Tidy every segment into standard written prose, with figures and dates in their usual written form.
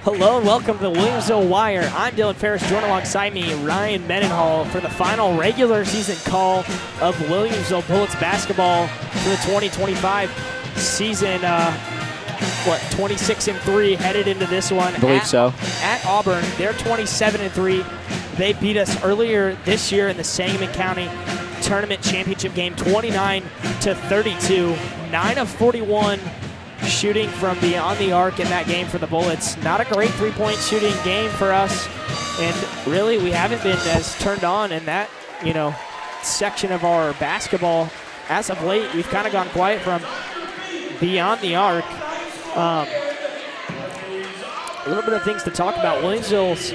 Hello and welcome to the Williamsville Wire. I'm Dylan Ferris, joined alongside me Ryan Mendenhall for the final regular season call of Williamsville Bullets basketball for the 2025 season. 26-3 headed into this one. I believe so. At Auburn, they're 27-3. They beat us earlier this year in the Sangamon County Tournament Championship game, 29-32. 9 of 41 shooting from beyond the arc in that game for the Bullets. Not a great three-point shooting game for us, and really we haven't been as turned on in that, section of our basketball as of late. We've kind of gone quiet from beyond the arc. A little bit of things to talk about. Williamsville's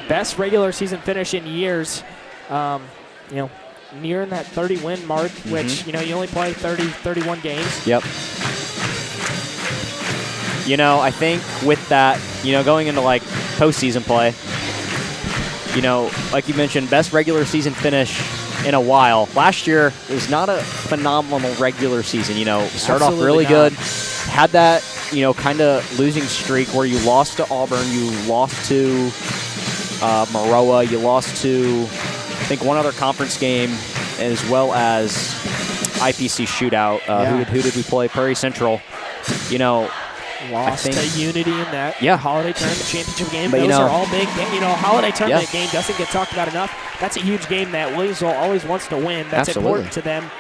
best regular season finish in years, nearing that 30-win mark, which, you only play 31 games. Yep. I think with that, going into like postseason play, like you mentioned, best regular season finish in a while. Last year was not a phenomenal regular season. Started off really good, had that, kind of losing streak where you lost to Auburn, you lost to Maroa, you lost to, I think, one other conference game, as well as IPC shootout. Who did we play? Prairie Central. Lost to Unity in that Holiday Tournament Championship game. But those are all big games. A Holiday Tournament game doesn't get talked about enough. That's a huge game that Williamsville always wants to win. That's important to them.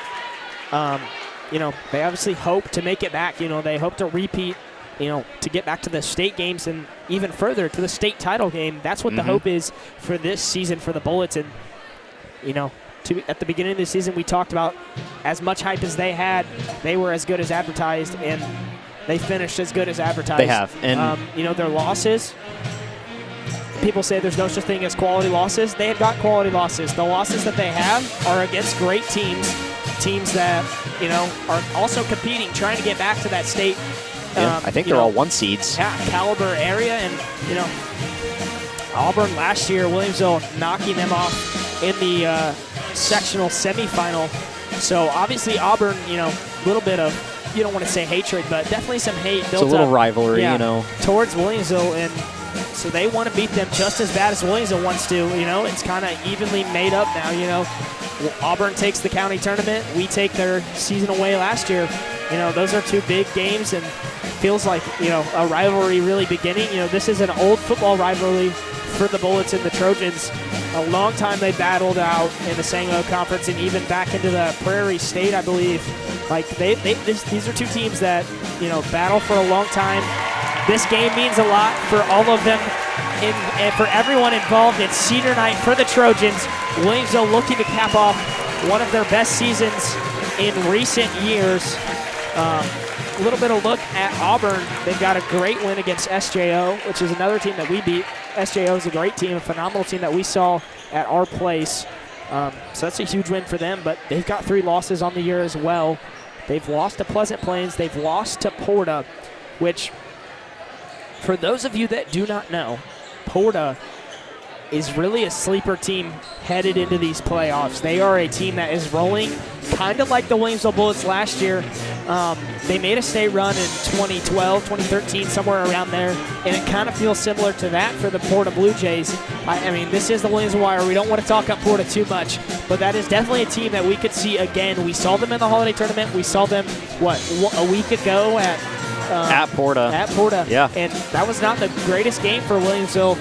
They obviously hope to make it back. They hope to repeat, to get back to the state games and even further to the state title game. That's what the hope is for this season for the Bullets. And, at the beginning of the season, we talked about as much hype as they had, they were as good as advertised, and they finished as good as advertised. They have. And their losses, people say there's no such thing as quality losses. They have got quality losses. The losses that they have are against great teams that, are also competing, trying to get back to that state. I think they're all one seeds. Yeah, caliber area. And, Auburn last year, Williamsville knocking them off in the sectional semifinal. So, obviously, Auburn, a little bit of, you don't want to say hatred, but definitely some hate built up. It's a little rivalry, towards Williamsville, and so they want to beat them just as bad as Williamsville wants to. It's kind of evenly made up now. Auburn takes the county tournament. We take their season away last year. Those are two big games, and feels like, a rivalry really beginning. This is an old football rivalry for the Bullets and the Trojans. A long time they battled out in the Sangamon Conference and even back into the Prairie State, I believe. Like, these are two teams that, battle for a long time. This game means a lot for all of them and for everyone involved. It's senior night for the Trojans. Williamsville looking to cap off one of their best seasons in recent years. A little bit of look at Auburn. They've got a great win against SJO, which is another team that we beat. SJO is a great team, a phenomenal team that we saw at our place. So that's a huge win for them, but they've got 3 losses on the year as well. They've lost to Pleasant Plains. They've lost to Porta, which, for those of you that do not know, Porta is really a sleeper team headed into these playoffs. They are a team that is rolling kind of like the Williamsville Bullets last year. They made a state run in 2012, 2013, somewhere around there, and it kind of feels similar to that for the Porta Blue Jays. I mean, this is the Williamsville Wire. We don't want to talk up Porta too much, but that is definitely a team that we could see again. We saw them in the Holiday Tournament. We saw them, a week ago at Porta. At Porta. Yeah. And that was not the greatest game for Williamsville.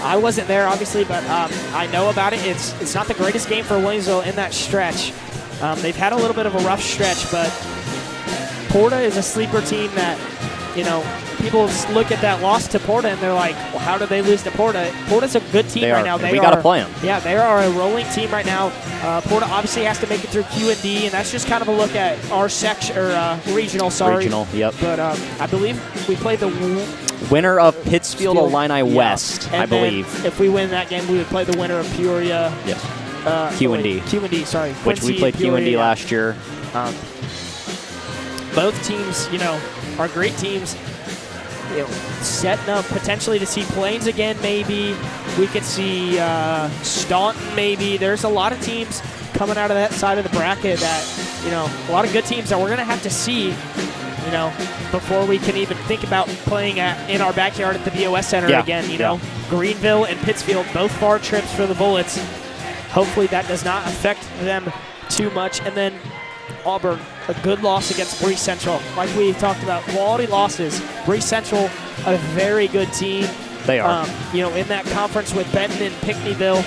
I wasn't there, obviously, but I know about it. It's not the greatest game for Williamsville in that stretch. They've had a little bit of a rough stretch, but Porta is a sleeper team that, people look at that loss to Porta and they're like, well, how did they lose to Porta? Porta's a good team right now. We got to play them. Yeah, they are a rolling team right now. Porta obviously has to make it through Q&D, and that's just kind of a look at our section or regional. Regional, yep. But I believe we play the winner of Pittsfield Illini West, and I believe. If we win that game, we would play the winner of Peoria. Yes. Q&D. Q&D, sorry. Which we played Q&D last year. Both teams, are great teams. Setting up potentially to see Plains again, maybe. We could see Staunton, maybe. There's a lot of teams coming out of that side of the bracket that, a lot of good teams that we're going to have to see you know, before we can even think about playing in our backyard at the BOS Center again, you know. Greenville and Pittsfield, both far trips for the Bullets. Hopefully that does not affect them too much. And then Auburn, a good loss against Bree Central. Like we talked about, quality losses. Bree Central, a very good team. They are. You know, in that conference with Benton and Pinckneyville.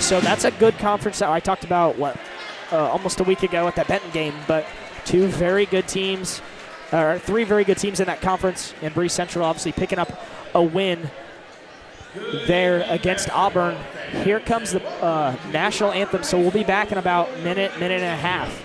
So that's a good conference that I talked about, almost a week ago at that Benton game. But two very good teams, or three very good teams in that conference. And Bree Central obviously picking up a win there against Auburn. Here comes the national anthem. So we'll be back in about minute and a half.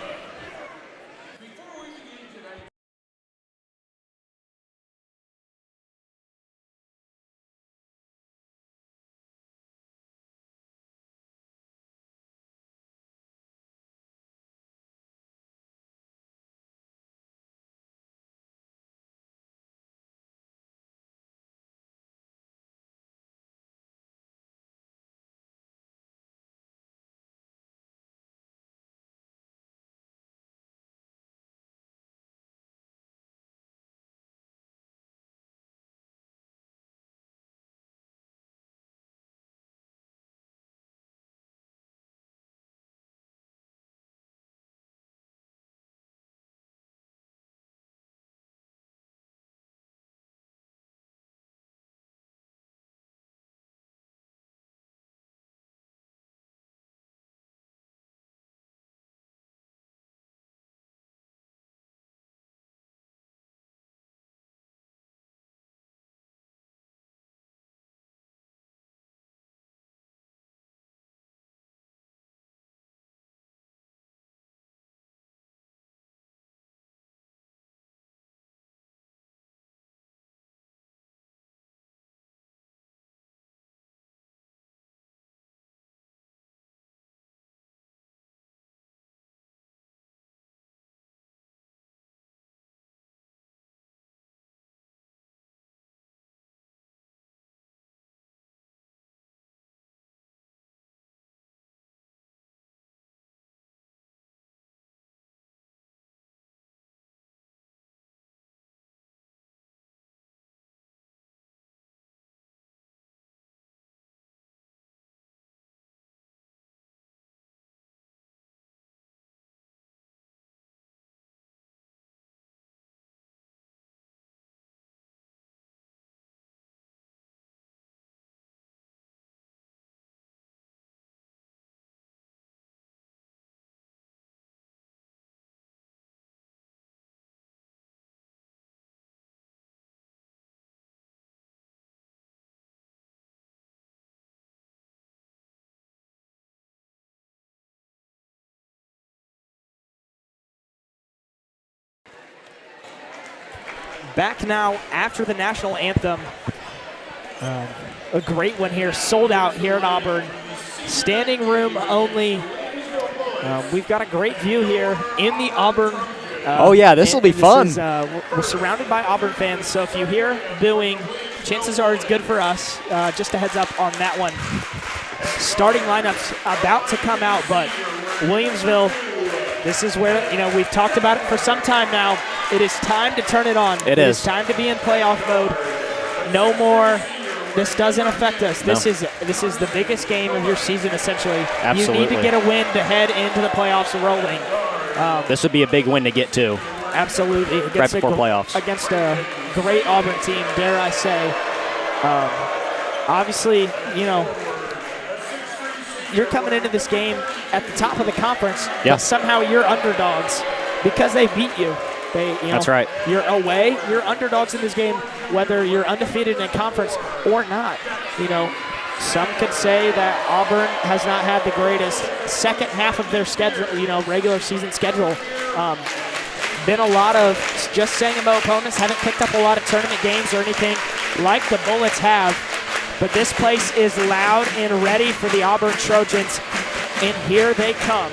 Back now after the national anthem. A great one here, sold out here in Auburn. Standing room only. We've got a great view here in the Auburn. Oh yeah, this will be fun. We're surrounded by Auburn fans, so if you hear booing, chances are it's good for us. Just a heads up on that one. Starting lineup's about to come out, but Williamsville, this is where, you know, we've talked about it for some time now. It is time to turn it on. It is time to be in playoff mode. No more. This doesn't affect us. No. This is the biggest game of your season, essentially. Absolutely. You need to get a win to head into the playoffs rolling. This would be a big win to get to. Absolutely. Right before playoffs. Against a great Auburn team, dare I say. Obviously, you know, you're coming into this game at the top of the conference, but somehow you're underdogs because they beat you. That's right. You're away. You're underdogs in this game, whether you're undefeated in a conference or not. You know, some could say that Auburn has not had the greatest second half of their schedule, you know, regular season schedule. Been a lot of just saying about opponents, haven't picked up a lot of tournament games or anything like the Bullets have. But this place is loud and ready for the Auburn Trojans, and here they come.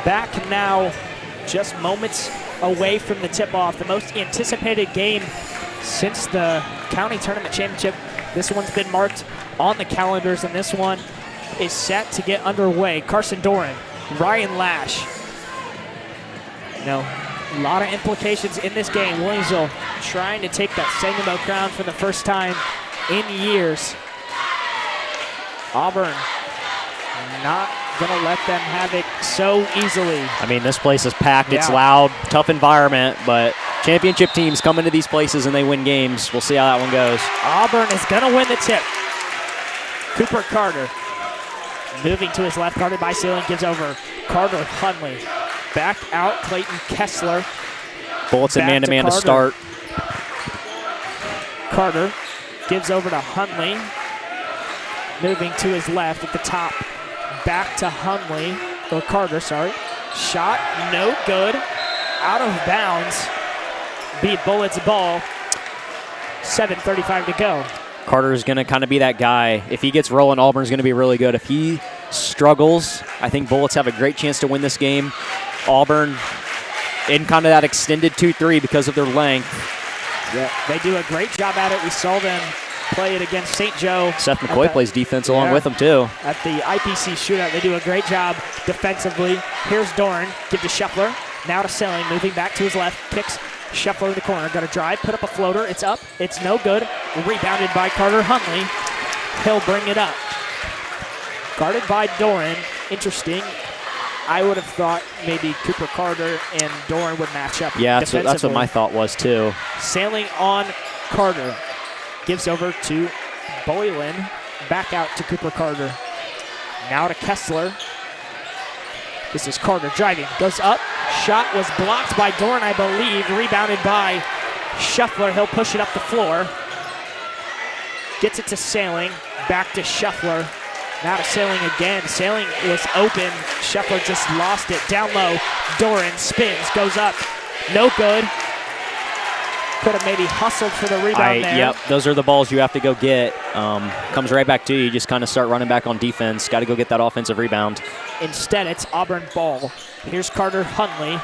back now, just moments away from the tip-off. The most anticipated game since the county tournament championship. This one's been marked on the calendars, and this one is set to get underway. Carson Doran, Ryan Lash. You know, a lot of implications in this game. Williamsville trying to take that Sangamo crown for the first time in years. Auburn not gonna let them have it so easily. I mean, this place is packed. Yeah. It's loud, tough environment, but championship teams come into these places and they win games. We'll see how that one goes. Auburn is gonna win the tip. Cooper Carter moving to his left, guarded by Sealing, gives over Carter Hunley. Back out, Clayton Kessler. Bullets in man-to-man to start. Carter gives over to Hunley. Moving to his left at the top. Back to Hunley, or Carter, sorry. Shot, no good. Out of bounds. Beat Bullett's ball. 7:35 to go. Carter is going to kind of be that guy. If he gets rolling, Auburn's going to be really good. If he struggles, I think Bullets have a great chance to win this game. Auburn in kind of that extended 2-3 because of their length. Yeah, they do a great job at it. We saw them play it against St. Joe. Seth McCoy plays defense along with them, too. At the IPC shootout, they do a great job defensively. Here's Doran, give to Scheffler. Now to Selling, moving back to his left, kicks Scheffler in the corner. Got a drive, put up a floater. It's up. It's no good. Rebounded by Carter Hunley. He'll bring it up. Guarded by Doran. Interesting. I would have thought maybe Cooper Carter and Doran would match up. Yeah, that's what my thought was, too. Sailing on Carter. Gives over to Boylan. Back out to Cooper Carter. Now to Kessler. This is Carter driving. Goes up. Shot was blocked by Doran, I believe. Rebounded by Scheffler. He'll push it up the floor. Gets it to Sailing. Back to Scheffler. Now to Sailing again. Sailing was open. Scheffler just lost it. Down low. Doran spins. Goes up. No good. Could have maybe hustled for the rebound there. Yep, those are the balls you have to go get. Comes right back to you. You just kind of start running back on defense. Got to go get that offensive rebound. Instead, it's Auburn ball. Here's Carter Hunley.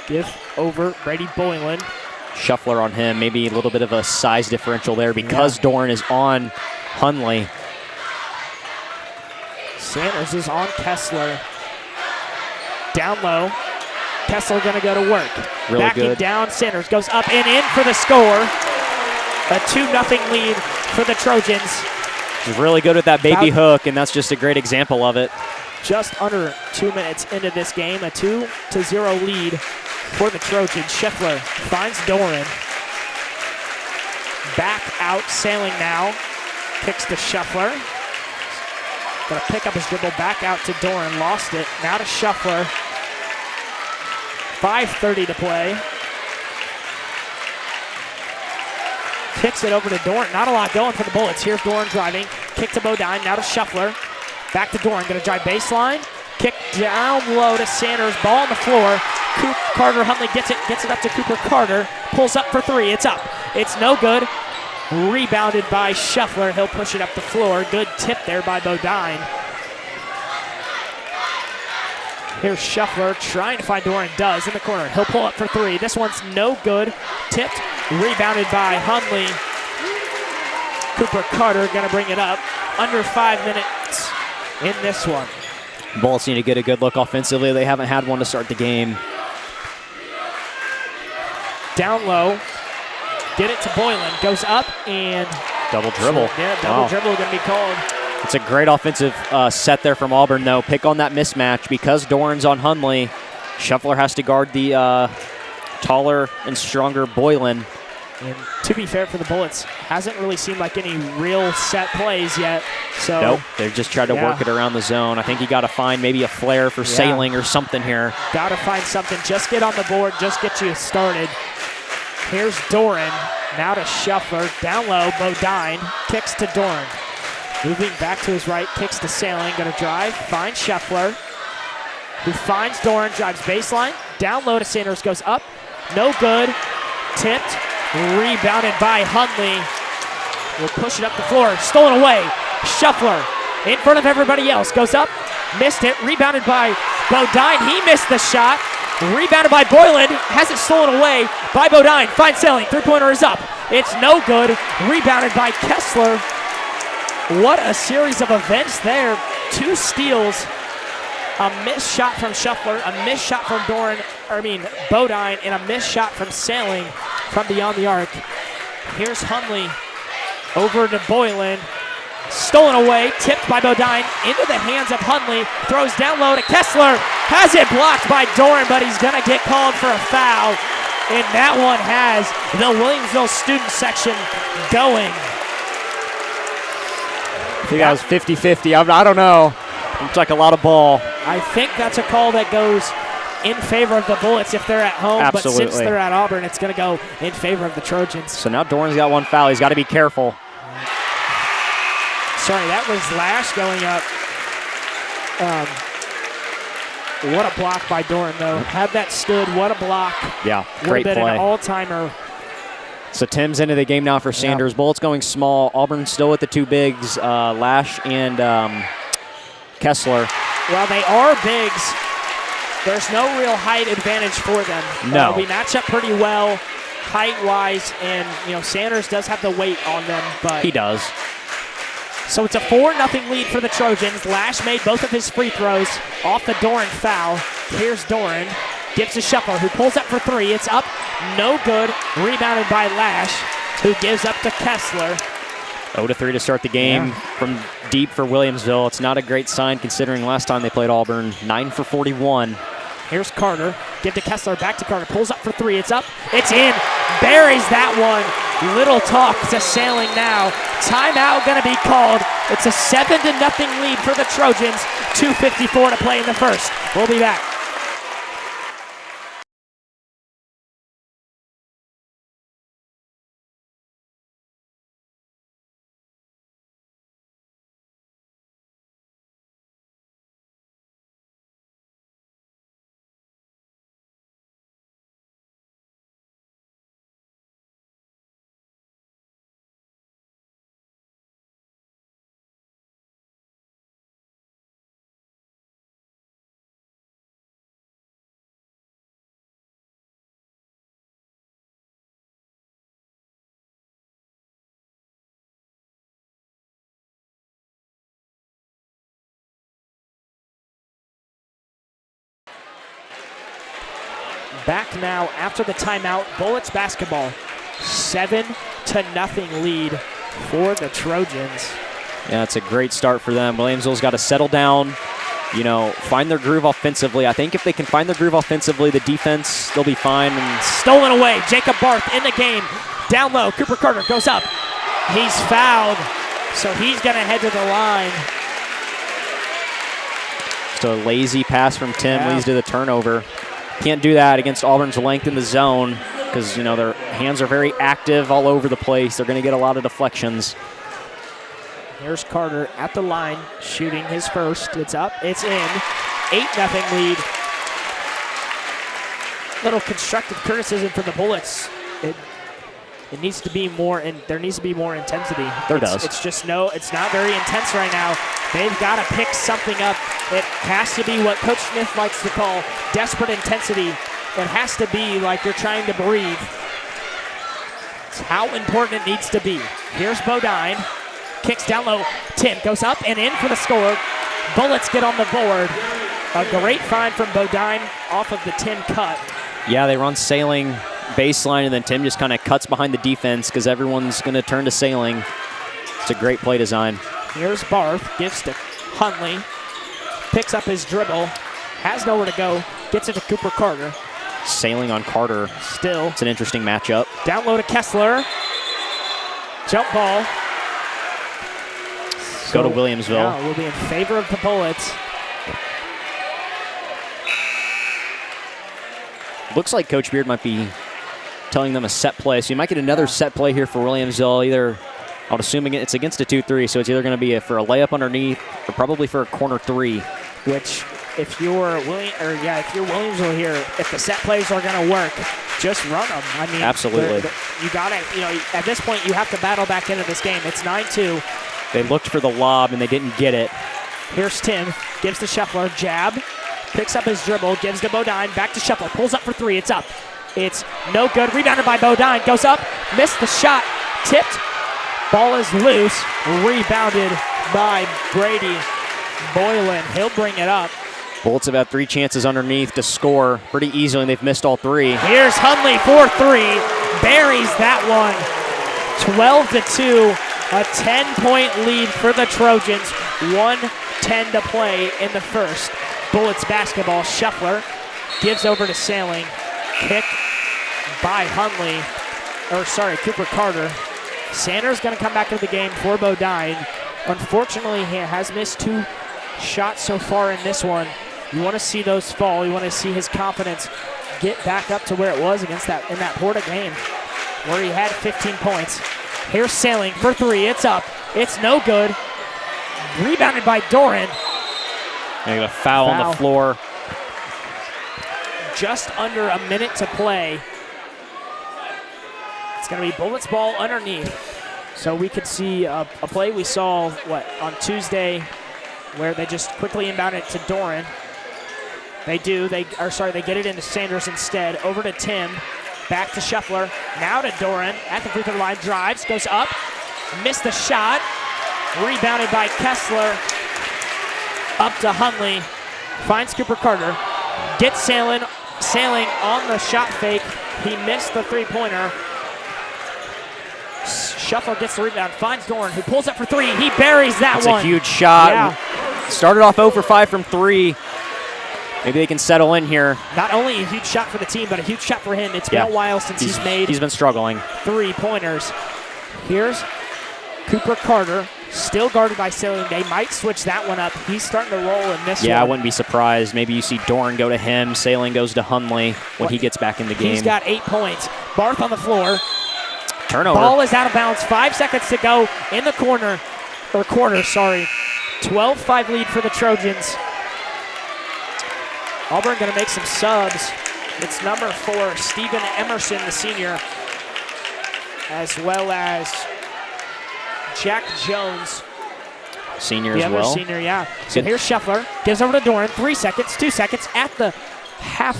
Give over Brady Boylan. Shuffler on him. Maybe a little bit of a size differential there because Doran is on Hunley. Sanders is on Kessler. Down low. Kessler going to go to work. Really Backing good. down, Sanders goes up and in for the score. A 2-0 lead for the Trojans. He's really good with that baby hook, and that's just a great example of it. Just under 2 minutes into this game, a 2-0 lead for the Trojans. Scheffler finds Doran. Back out, Sailing now. Kicks to Scheffler. Gonna pick up his dribble, back out to Doran, lost it. Now to Scheffler. 5:30 to play. Kicks it over to Doran. Not a lot going for the Bullets. Here's Doran driving. Kick to Bodine. Now to Scheffler. Back to Doran. Going to drive baseline. Kick down low to Sanders. Ball on the floor. Carter Hunley gets it up to Cooper Carter. Pulls up for three. It's up. It's no good. Rebounded by Scheffler. He'll push it up the floor. Good tip there by Bodine. Here's Scheffler trying to find Doran. Does in the corner. He'll pull up for three. This one's no good. Tipped. Rebounded by Hunley. Cooper Carter going to bring it up. Under 5 minutes in this one. Bullets need to get a good look offensively. They haven't had one to start the game. Down low. Get it to Boylan. Goes up and... Double dribble. Yeah, double dribble going to be called. It's a great offensive set there from Auburn, though. Pick on that mismatch because Doran's on Hunley. Scheffler has to guard the taller and stronger Boylan. And to be fair for the Bullets, hasn't really seemed like any real set plays yet. So nope, they've just tried to work it around the zone. I think you got to find maybe a flare for Sailing or something here. Got to find something. Just get on the board. Just get you started. Here's Doran. Now to Scheffler. Down low, Bodine. Kicks to Doran. Moving back to his right, kicks to Sailing, going to drive, finds Scheffler, who finds Doran, drives baseline, down low to Sanders, goes up, no good, tipped, rebounded by Hunley, will push it up the floor, stolen away, Scheffler in front of everybody else, goes up, missed it, rebounded by Bodine, he missed the shot. Rebounded by Boylan, has it stolen away by Bodine. Finds Sailing, three-pointer is up. It's no good. Rebounded by Kessler. What a series of events there. 2 steals, a missed shot from Shuffler, a missed shot from Bodine, and a missed shot from Sailing from beyond the arc. Here's Hunley over to Boylan. Stolen away, tipped by Bodine into the hands of Hunley. Throws down low to Kessler. Has it blocked by Doran, but he's going to get called for a foul. And that one has the Williamsville student section going. I think that was 50-50. I don't know. Looks like a lot of ball. I think that's a call that goes in favor of the Bullets if they're at home. Absolutely. But since they're at Auburn, it's going to go in favor of the Trojans. So now Doran's got 1 foul. He's got to be careful. Sorry, that was Lash going up. What a block by Doran, though. Had that stood, what a block. Yeah, Would great have been play. an all-timer. So Tim's into the game now for Sanders. Yeah. Bullets going small. Auburn still with the 2 bigs, Lash and Kessler. While they are bigs, there's no real height advantage for them. No. We match up pretty well height-wise, and Sanders does have the weight on them. But He does. So it's a 4-0 lead for the Trojans. Lash made both of his free throws off the Doran foul. Here's Doran. Gives to Shuffler, who pulls up for 3. It's up. No good. Rebounded by Lash, who gives up to Kessler. 0-3 to start the game from deep for Williamsville. It's not a great sign considering last time they played Auburn. 9 for 41. Here's Carter. Give to Kessler. Back to Carter. Pulls up for 3. It's up. It's in. Buries that one. Little talk to Sailing now. Timeout going to be called. It's a 7-0 lead for the Trojans. 2:54 to play in the first. We'll be back. Back now after the timeout. Bullets basketball. 7-0 lead for the Trojans. Yeah, it's a great start for them. Williamsville's got to settle down, find their groove offensively. I think if they can find their groove offensively, the defense, they'll be fine. And stolen away. Jacob Barth in the game. Down low. Cooper Carter goes up. He's fouled, so he's going to head to the line. Just a lazy pass from Tim leads to the turnover. Can't do that against Auburn's length in the zone because, their hands are very active all over the place. They're going to get a lot of deflections. Here's Carter at the line, shooting his first. It's up, it's in. 8-0 lead. Little constructive criticism for the Bullets. It needs to be more, and there needs to be more intensity. It's just it's not very intense right now. They've got to pick something up. It has to be what Coach Smith likes to call desperate intensity. It has to be like you're trying to breathe. It's how important it needs to be. Here's Bodine. Kicks down low. Tim goes up and in for the score. Bullets get on the board. A great find from Bodine off of the Tim cut. Yeah, they run Sailing baseline, and then Tim just kind of cuts behind the defense because everyone's going to turn to Sailing. It's a great play design. Here's Barth. Gives to Hunley. Picks up his dribble. Has nowhere to go. Gets it to Cooper Carter. Sailing on Carter. Still. It's an interesting matchup. Down low to Kessler. Jump ball. Go to Williamsville. Yeah, we'll be in favor of the Bullets. Looks like Coach Beard might be telling them a set play. So you might get another set play here for Williamsville. Either, I'm assuming it's against a 2-3, so it's either going to be for a layup underneath or probably for a corner 3. Which, if you're Williamsville here, if the set plays are going to work, just run them. I mean, absolutely. You got to, at this point, you have to battle back into this game. It's 9-2. They looked for the lob and they didn't get it. Here's Tim. Gives to Scheffler. Jab. picks up his dribble, gives to Bodine, back to Shuffler, pulls up for three, it's up. It's no good, rebounded by Bodine, goes up, missed the shot, tipped, ball is loose, rebounded by Brady Boylan. He'll bring it up. Bullets have had 3 chances underneath to score pretty easily, and they've missed all 3. Here's Hundley for 3, buries that one. 12-2, a 10-point lead for the Trojans. 1:10 to play in the first. Bullets basketball. Shuffler gives over to Sailing. Kick by Hundley, Cooper Carter. Sanders going to come back into the game for Bodine. Unfortunately, he has missed 2 shots so far in this one. You want to see those fall. You want to see his confidence get back up to where it was against that in that Porta game where he had 15 points. Here's Sailing for 3. It's up. It's no good. Rebounded by Doran. And a foul on the floor. Just under a minute to play. It's going to be Bullets ball underneath. So we could see a play we saw, on Tuesday, where they just quickly inbound it to Doran. They get it into Sanders instead. Over to Tim. Back to Shuffler. Now to Doran. At the free throw line. Drives. Goes up. Missed the shot. Rebounded by Kessler. Up to Hundley. Finds Cooper Carter. Gets Sailing on the shot fake. He missed the three-pointer. Shuffler gets the rebound. Finds Doran, who pulls up for 3. He buries that one. That's a huge shot. Yeah. Started off 0 for 5 from 3. Maybe they can settle in here. Not only a huge shot for the team, but a huge shot for him. It's been a while since he's been struggling. 3-pointers. Here's Cooper Carter, still guarded by Sailing. They might switch that one up. He's starting to roll in this one. Yeah, I wouldn't be surprised. Maybe you see Doran go to him. Sailing goes to Hundley when he gets back in the game. He's got 8 points. Barth on the floor. Turnover. Ball is out of bounds. 5 seconds to go in the quarter. 12-5 lead for the Trojans. Auburn going to make some subs. It's number 4, Stephen Emerson, the senior, as well as Jack Jones. Senior as well. The other senior, yeah. So here's Shuffler. Gives over to Doran. 3 seconds, 2 seconds at the half.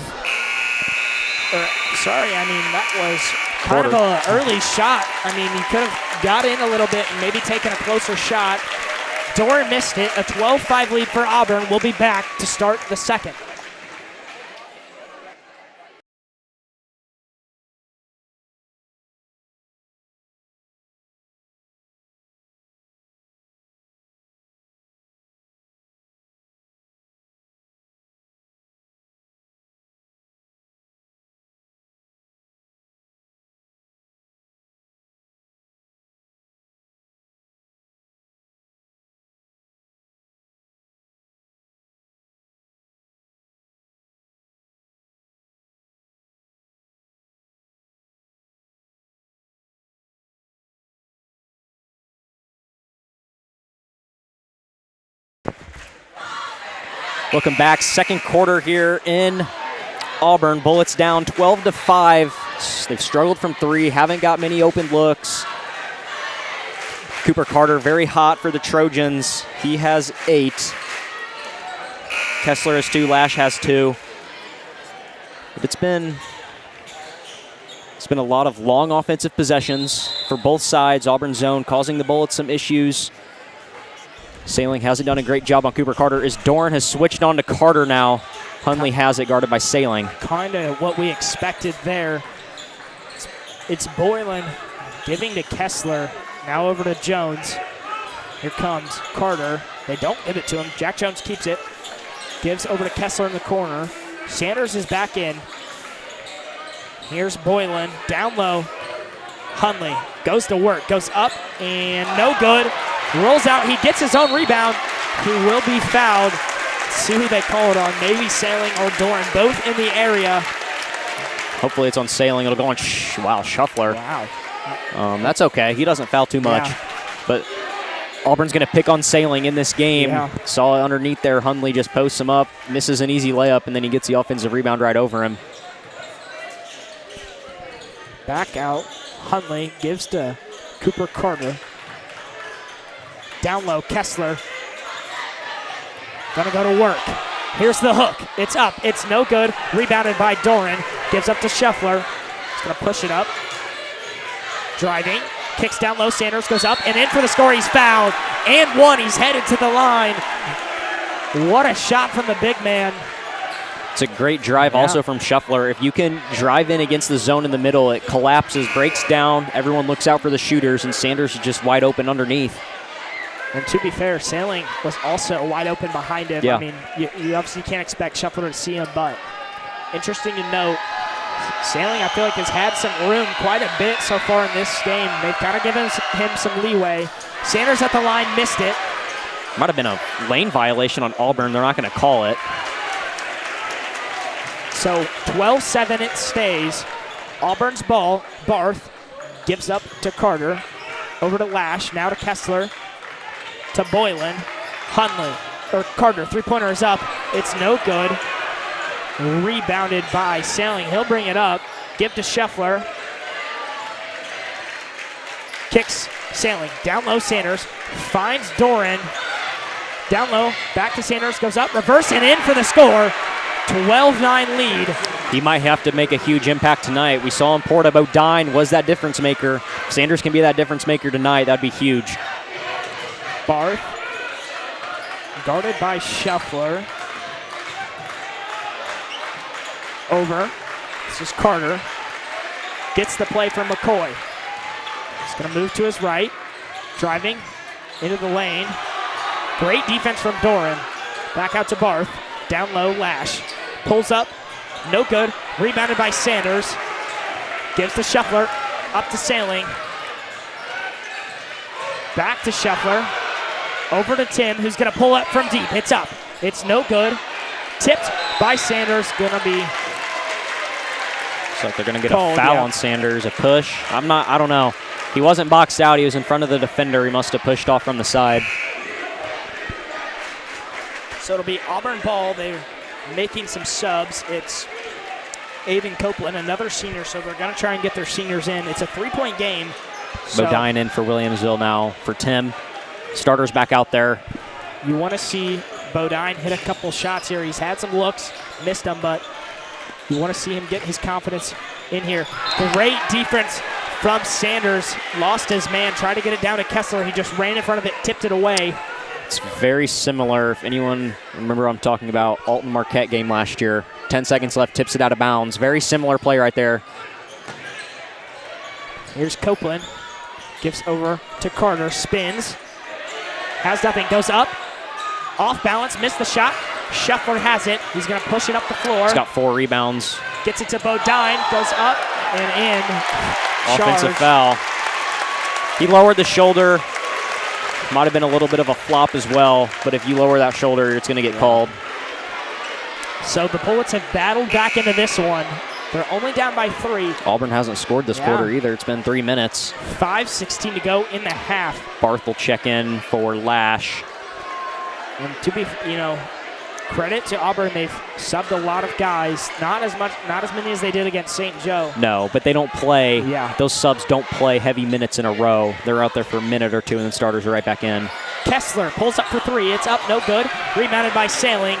That was kind of an early shot. He could have got in a little bit and maybe taken a closer shot. Doran missed it. A 12-5 lead for Auburn. We'll be back to start the second. Welcome back. Second quarter here in Auburn. Bullets down 12-5. They've struggled from 3, haven't got many open looks. Cooper Carter very hot for the Trojans. He has 8. Kessler has 2, Lash has 2. But it's been a lot of long offensive possessions for both sides. Auburn zone causing the Bullets some issues. Sailing hasn't done a great job on Cooper Carter as Doran has switched on to Carter now. Hundley has it guarded by Sailing. Kind of what we expected there. It's Boylan giving to Kessler. Now over to Jones. Here comes Carter. They don't give it to him. Jack Jones keeps it. Gives over to Kessler in the corner. Sanders is back in. Here's Boylan. Down low. Hundley goes to work. Goes up and no good. Rolls out. He gets his own rebound. He will be fouled. Let's see who they call it on. Maybe Sailing or Doran. Both in the area. Hopefully it's on Sailing. It'll go on Shuffler. Wow. That's okay. He doesn't foul too much. Yeah. But Auburn's going to pick on Sailing in this game. Yeah. Saw it underneath there. Hundley just posts him up, misses an easy layup, and then he gets the offensive rebound right over him. Back out. Hundley gives to Cooper Carter. Down low, Kessler. Gonna go to work. Here's the hook. It's up. It's no good. Rebounded by Doran. Gives up to Scheffler. He's going to push it up. Driving. Kicks down low. Sanders goes up and in for the score. He's fouled. And one. He's headed to the line. What a shot from the big man. It's a great drive also from Scheffler. If you can drive in against the zone in the middle, it collapses, breaks down. Everyone looks out for the shooters, and Sanders is just wide open underneath. And to be fair, Sailing was also wide open behind him. Yeah. I mean, you obviously can't expect Scheffler to see him, but interesting to note, Sailing, I feel like, has had some room quite a bit so far in this game. They've kind of given him some leeway. Sanders at the line, missed it. Might have been a lane violation on Auburn. They're not going to call it. So 12-7 it stays. Auburn's ball. Barth gives up to Carter. Over to Lash. Now to Kessler. To Boylan. Hunley. Or Carter. Three-pointer is up. It's no good. Rebounded by Sailing. He'll bring it up. Give to Scheffler. Kicks Sailing. Down low Sanders. Finds Doran. Down low. Back to Sanders. Goes up. Reverse and in for the score. 12-9 lead. He might have to make a huge impact tonight. We saw him Porta Bodine was that difference maker. If Sanders can be that difference maker tonight, that'd be huge. Barth. Guarded by Scheffler. Over. This is Carter. Gets the play from McCoy. He's going to move to his right. Driving into the lane. Great defense from Doran. Back out to Barth. Down low, Lash. Pulls up. No good. Rebounded by Sanders. Gives to Scheffler. Up to Sailing. Back to Scheffler. Over to Tim, who's going to pull up from deep. It's up. It's no good. Tipped by Sanders. Going to be Looks like they're going to get a foul on Sanders. A push. I don't know. He wasn't boxed out. He was in front of the defender. He must have pushed off from the side. So it'll be Auburn ball. They're making some subs. It's Avon Copeland, another senior, so they're going to try and get their seniors in. It's a three-point game. Bodine in for Williamsville now for Tim. Starters back out there. You want to see Bodine hit a couple shots here. He's had some looks, missed them, but you want to see him get his confidence in here. Great defense from Sanders. Lost his man, tried to get it down to Kessler. He just ran in front of it, tipped it away. It's very similar. If anyone remember, I'm talking about Alton Marquette game last year. 10 seconds left, tips it out of bounds. Very similar play right there. Here's Copeland. Gives over to Carter. Spins. Has nothing. Goes up. Off balance. Missed the shot. Scheffler has it. He's going to push it up the floor. He's got 4 rebounds. Gets it to Bodine. Goes up and in. Offensive foul. He lowered the shoulder. Might have been a little bit of a flop as well, but if you lower that shoulder, it's going to get called. So the Bullets have battled back into this one. They're only down by 3. Auburn hasn't scored this quarter either. It's been 3 minutes. 5:16 to go in the half. Barth will check in for Lash. And to be, credit to Auburn, they've subbed a lot of guys. Not as many as they did against St. Joe. No, but they don't play. Yeah. Those subs don't play heavy minutes in a row. They're out there for a minute or two, and then starters are right back in. Kessler pulls up for 3. It's up, no good. Rebounded by Sailing,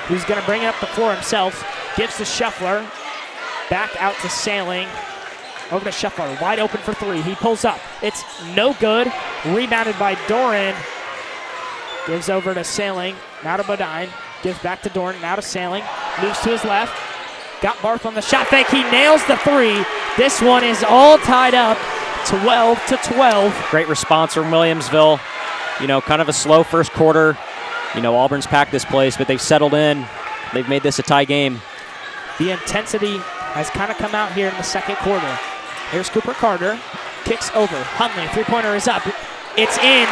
who's going to bring it up the floor himself. Gives to Scheffler. Back out to Sailing. Over to Scheffler, wide open for 3. He pulls up. It's no good. Rebounded by Doran. Gives over to Sailing. Now to Bodine. Gives back to Doran. Now to Sailing. Moves to his left. Got Barth on the shot fake. He nails the 3. This one is all tied up. 12-12. Great response from Williamsville. Kind of a slow first quarter. Auburn's packed this place, but they've settled in. They've made this a tie game. The intensity has kind of come out here in the second quarter. Here's Cooper Carter. Kicks over. Hunley, three-pointer is up. It's in.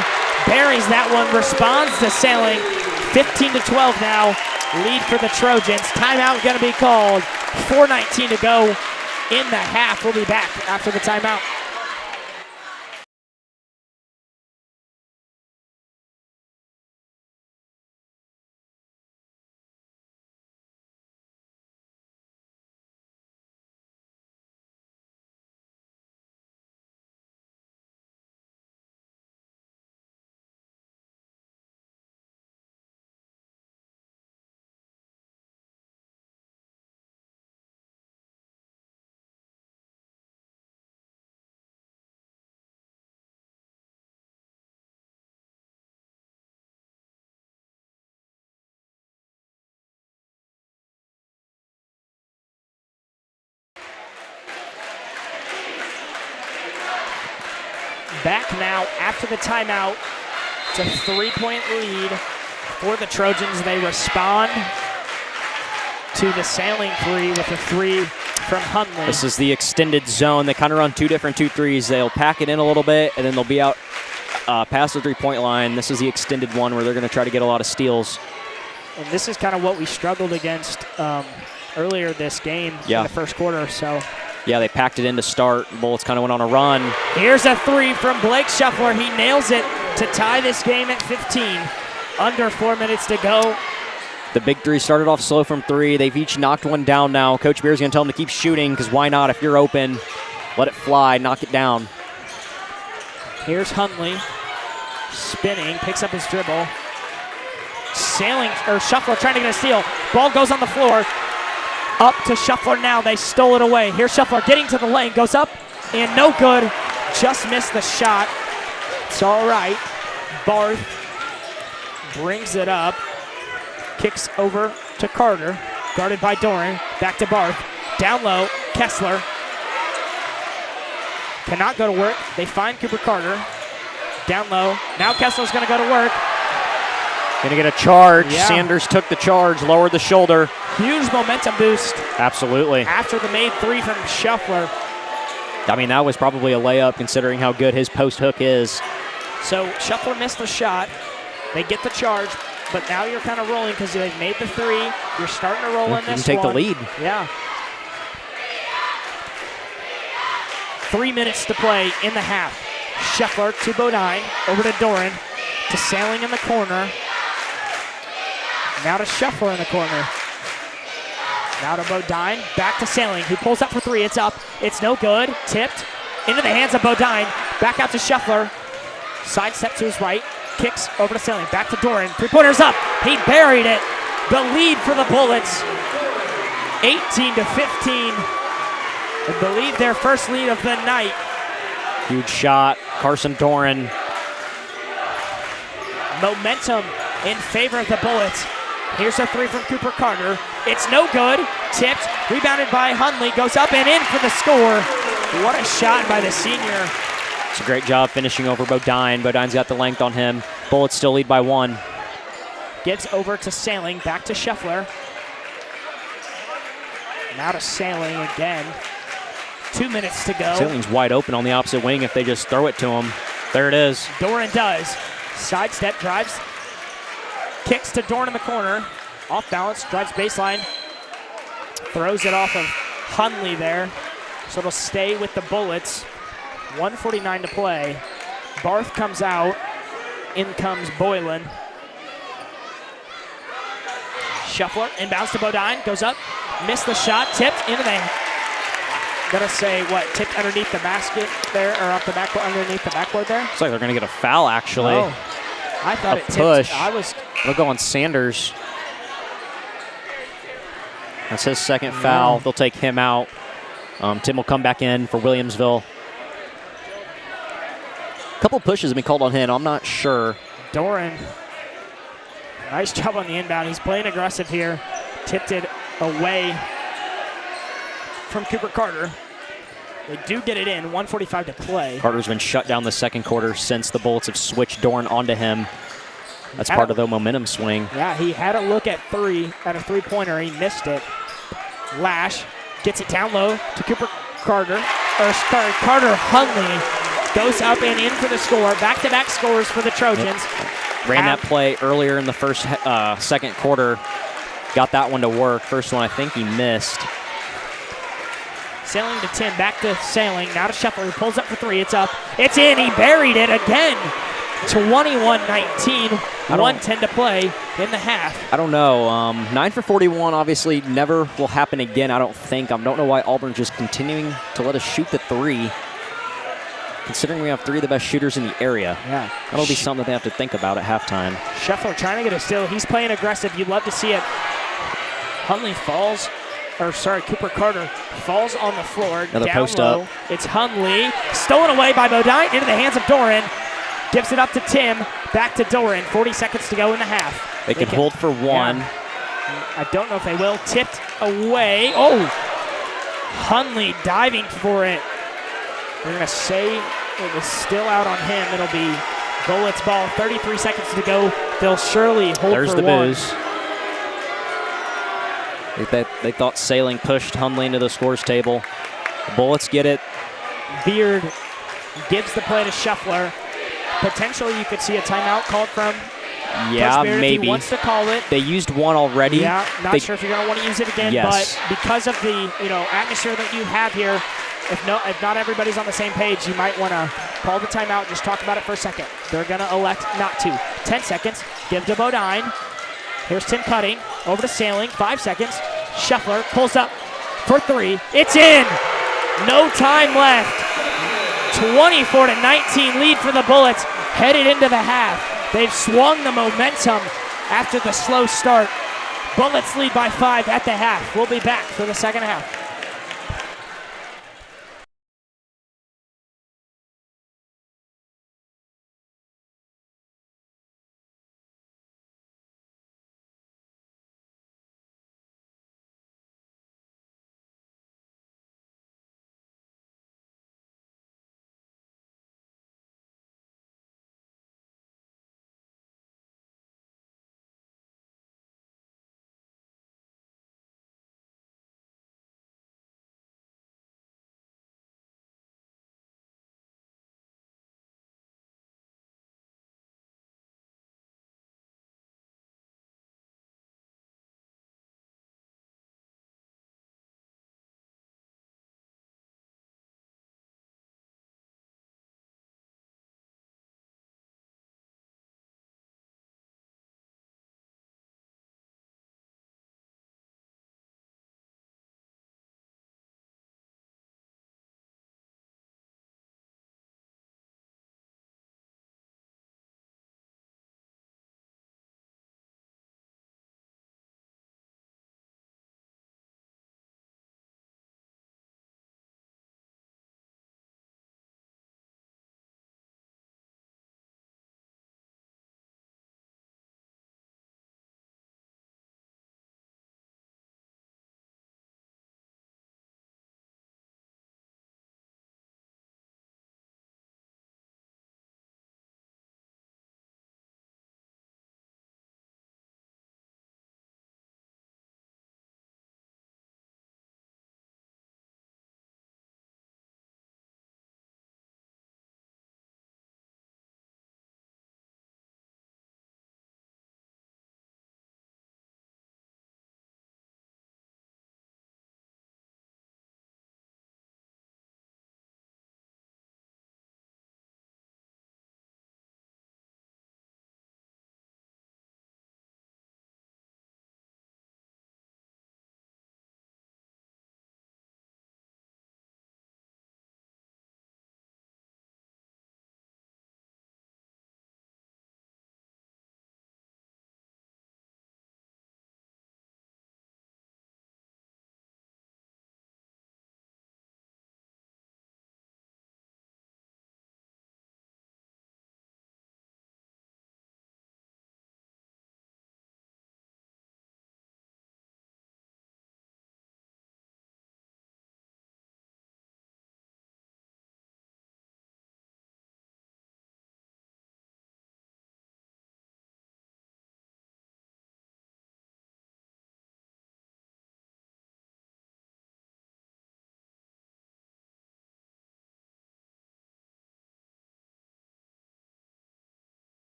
Buries that one. Responds to Sailing. 15-12 now. Lead for the Trojans. Timeout going to be called. 4:19 to go in the half. We'll be back after the timeout. Back now after the timeout. It's a 3-point lead for the Trojans. They respond to the sailing three with a three from Hundley. This is the extended zone. They kind of run two different 2-3s. They'll pack it in a little bit, and then they'll be out past the 3-point line. This is the extended one where they're going to try to get a lot of steals. And this is kind of what we struggled against earlier this game in the first quarter. So. Yeah, they packed it in to start. Bullets kind of went on a run. Here's a three from Blake Shuffler. He nails it to tie this game at 15. Under 4 minutes to go. The big three started off slow from three. They've each knocked one down now. Coach Beer's going to tell them to keep shooting because why not? If you're open, let it fly, knock it down. Here's Hundley. Spinning, picks up his dribble. Shuffler trying to get a steal. Ball goes on the floor. Up to Shuffler now. They stole it away. Here's Shuffler getting to the lane. Goes up and no good. Just missed the shot. It's all right. Barth brings it up. Kicks over to Carter. Guarded by Doran. Back to Barth. Down low. Kessler. Cannot go to work. They find Cooper Carter. Down low. Now Kessler's going to go to work. Going to get a charge. Yeah. Sanders took the charge, lowered the shoulder. Huge momentum boost. Absolutely. After the made three from Shuffler. I mean, that was probably a layup considering how good his post hook is. So Shuffler missed the shot. They get the charge, but now you're kind of rolling because they've made the three. You're starting to roll in this one. You can take the lead. Yeah. 3 minutes to play in the half. Shuffler to Bodine. Over to Doran. To Sailing in the corner. Now to Shuffler in the corner. Now to Bodine. Back to Sailing. He pulls up for three. It's up. It's no good. Tipped. Into the hands of Bodine. Back out to Shuffler. Sidestep to his right. Kicks over to Sailing. Back to Doran. Three-pointer's up. He buried it. The lead for the Bullets. 18 to 15. I believe their first lead of the night. Huge shot. Carson Doran. Momentum in favor of the Bullets. Here's a three from Cooper Carter. It's no good. Tipped. Rebounded by Hundley. Goes up and in for the score. What a shot by the senior. It's a great job finishing over Bodine. Bodine's got the length on him. Bullets still lead by one. Gets over to Sailing. Back to Shuffler. Now to Sailing again. 2 minutes to go. Sailing's wide open on the opposite wing if they just throw it to him. There it is. Doran does. Sidestep, drives. Kicks to Doran in the corner. Off balance, drives baseline. Throws it off of Hundley there. So it'll stay with the Bullets. 1:49 to play. Barth comes out. In comes Boylan. Shuffler inbounds to Bodine. Goes up. Missed the shot. Tipped into the... Gonna say what? Tipped underneath the basket there, or off the backboard, underneath the backboard there? Looks like they're going to get a foul, actually. Oh, I thought it tipped. Push. It'll go on Sanders. That's his second foul. They'll take him out. Tim will come back in for Williamsville. A couple pushes have been called on him. I'm not sure. Doran, nice job on the inbound. He's playing aggressive here. Tipped it away from Cooper Carter. They do get it in, 1:45 to play. Carter's been shut down the second quarter since the Bullets have switched Doran onto him. That's part of the momentum swing. Yeah, he had a look at a three-pointer. He missed it. Lash gets it down low to Cooper Carter. Carter Hundley goes up and in for the score. Back-to-back scores for the Trojans. Yep. Ran that play earlier in the second quarter. Got that one to work. First one I think he missed. Sailing to Tim, back to Sailing, now to Shuffler, who pulls up for three, it's up, it's in, he buried it again. 21-19, 1:10 to play in the half. I don't know, 9 for 41 obviously never will happen again, I don't think. I don't know why Auburn's just continuing to let us shoot the three, considering we have three of the best shooters in the area. Yeah. That'll be something that they have to think about at halftime. Shuffler trying to get a steal, he's playing aggressive, you'd love to see it. Hundley falls. Cooper Carter falls on the floor. Another down post low. up. It's Hundley. Stolen away by Bodine into the hands of Doran. Gives it up to Tim. Back to Doran. 40 seconds to go in the half. They can hold for one. Yeah. I don't know if they will. Tipped away. Oh! Hundley diving for it. We're going to say It was still out on him. It'll be Bullets ball, 33 seconds to go. They'll surely hold There's for the one. booze. They thought Sailing pushed Hundley into the scores table. The Bullets get it. Beard gives the play to Shuffler. Potentially you could see a timeout called from Yeah, Coach Beard maybe. if he wants to call it. They used one already. Yeah, not sure if you're going to want to use it again, Yes. but because of the atmosphere that you have here, if not everybody's on the same page, you might want to call the timeout, just talk about it for a second. They're going to elect not to. 10 seconds, give to Bodine. Here's Tim Cutting, over to Sailing, 5 seconds. Shuffler pulls up for 3. It's in! No time left. 24-19 lead for the Bullets, headed into the half. They've swung the momentum after the slow start. Bullets lead by 5 at the half. We'll be back for the second half.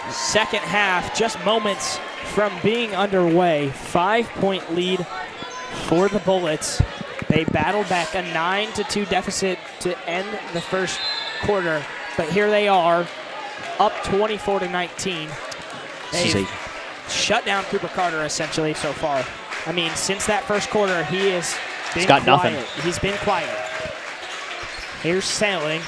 Second half, just moments from being underway. 5-point lead for the Bullets. They battled back a 9-2 deficit to end the first quarter, but here they are, up 24-19. They've shut down Cooper Carter essentially so far. I mean, since that first quarter, he's got nothing. He's been quiet. Here's Sailing.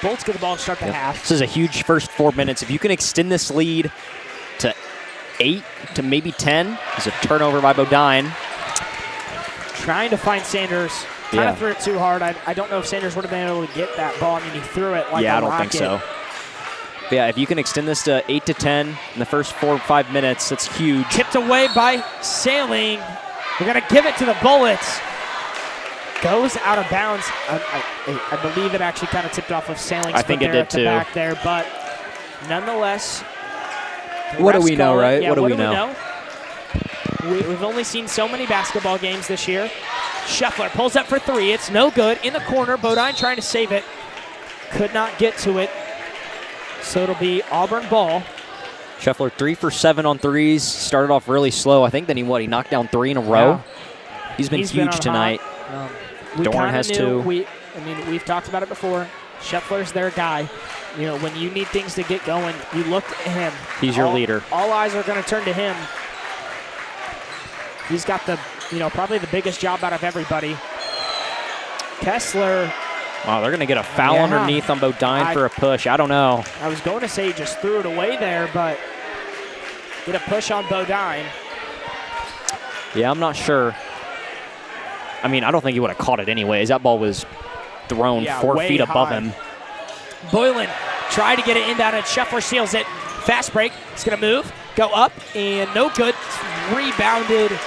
Bolts get the ball to start the half. This is a huge first 4 minutes. If you can extend this lead to 8 to maybe 10, there's a turnover by Bodine. Trying to find Sanders. Kind of threw it too hard. I don't know if Sanders would have been able to get that ball. I mean, he threw it like a rocket. I don't think so. But yeah, if you can extend this to 8 to 10 in the first 4 or 5 minutes, that's huge. Tipped away by Sailing. We're going to give it to the Bullets. Goes out of bounds. I believe it actually kind of tipped off of Sailing's foot there at the back there, but nonetheless. What do we know, right? Yeah, what do we know? We've only seen so many basketball games this year. Scheffler pulls up for 3. It's no good. In the corner, Bodine trying to save it. Could not get to it. So it'll be Auburn ball. Scheffler 3 for 7 on threes. Started off really slow. I think then he knocked down 3 in a row. Yeah. He's been huge tonight. Dorn has 2. We've talked about it before. Scheffler's their guy. You know, when you need things to get going, you look at him. He's your leader. All eyes are going to turn to him. He's got probably the biggest job out of everybody. Kessler. Wow, they're going to get a foul underneath on Bodine for a push. I don't know. I was going to say he just threw it away there, but get a push on Bodine. Yeah, I'm not sure. I mean, I don't think he would have caught it anyways. That ball was thrown 4 feet above him. Boylan tried to get it inbound, and Scheffler seals it. Fast break. It's going to move, go up, and no good. Rebounded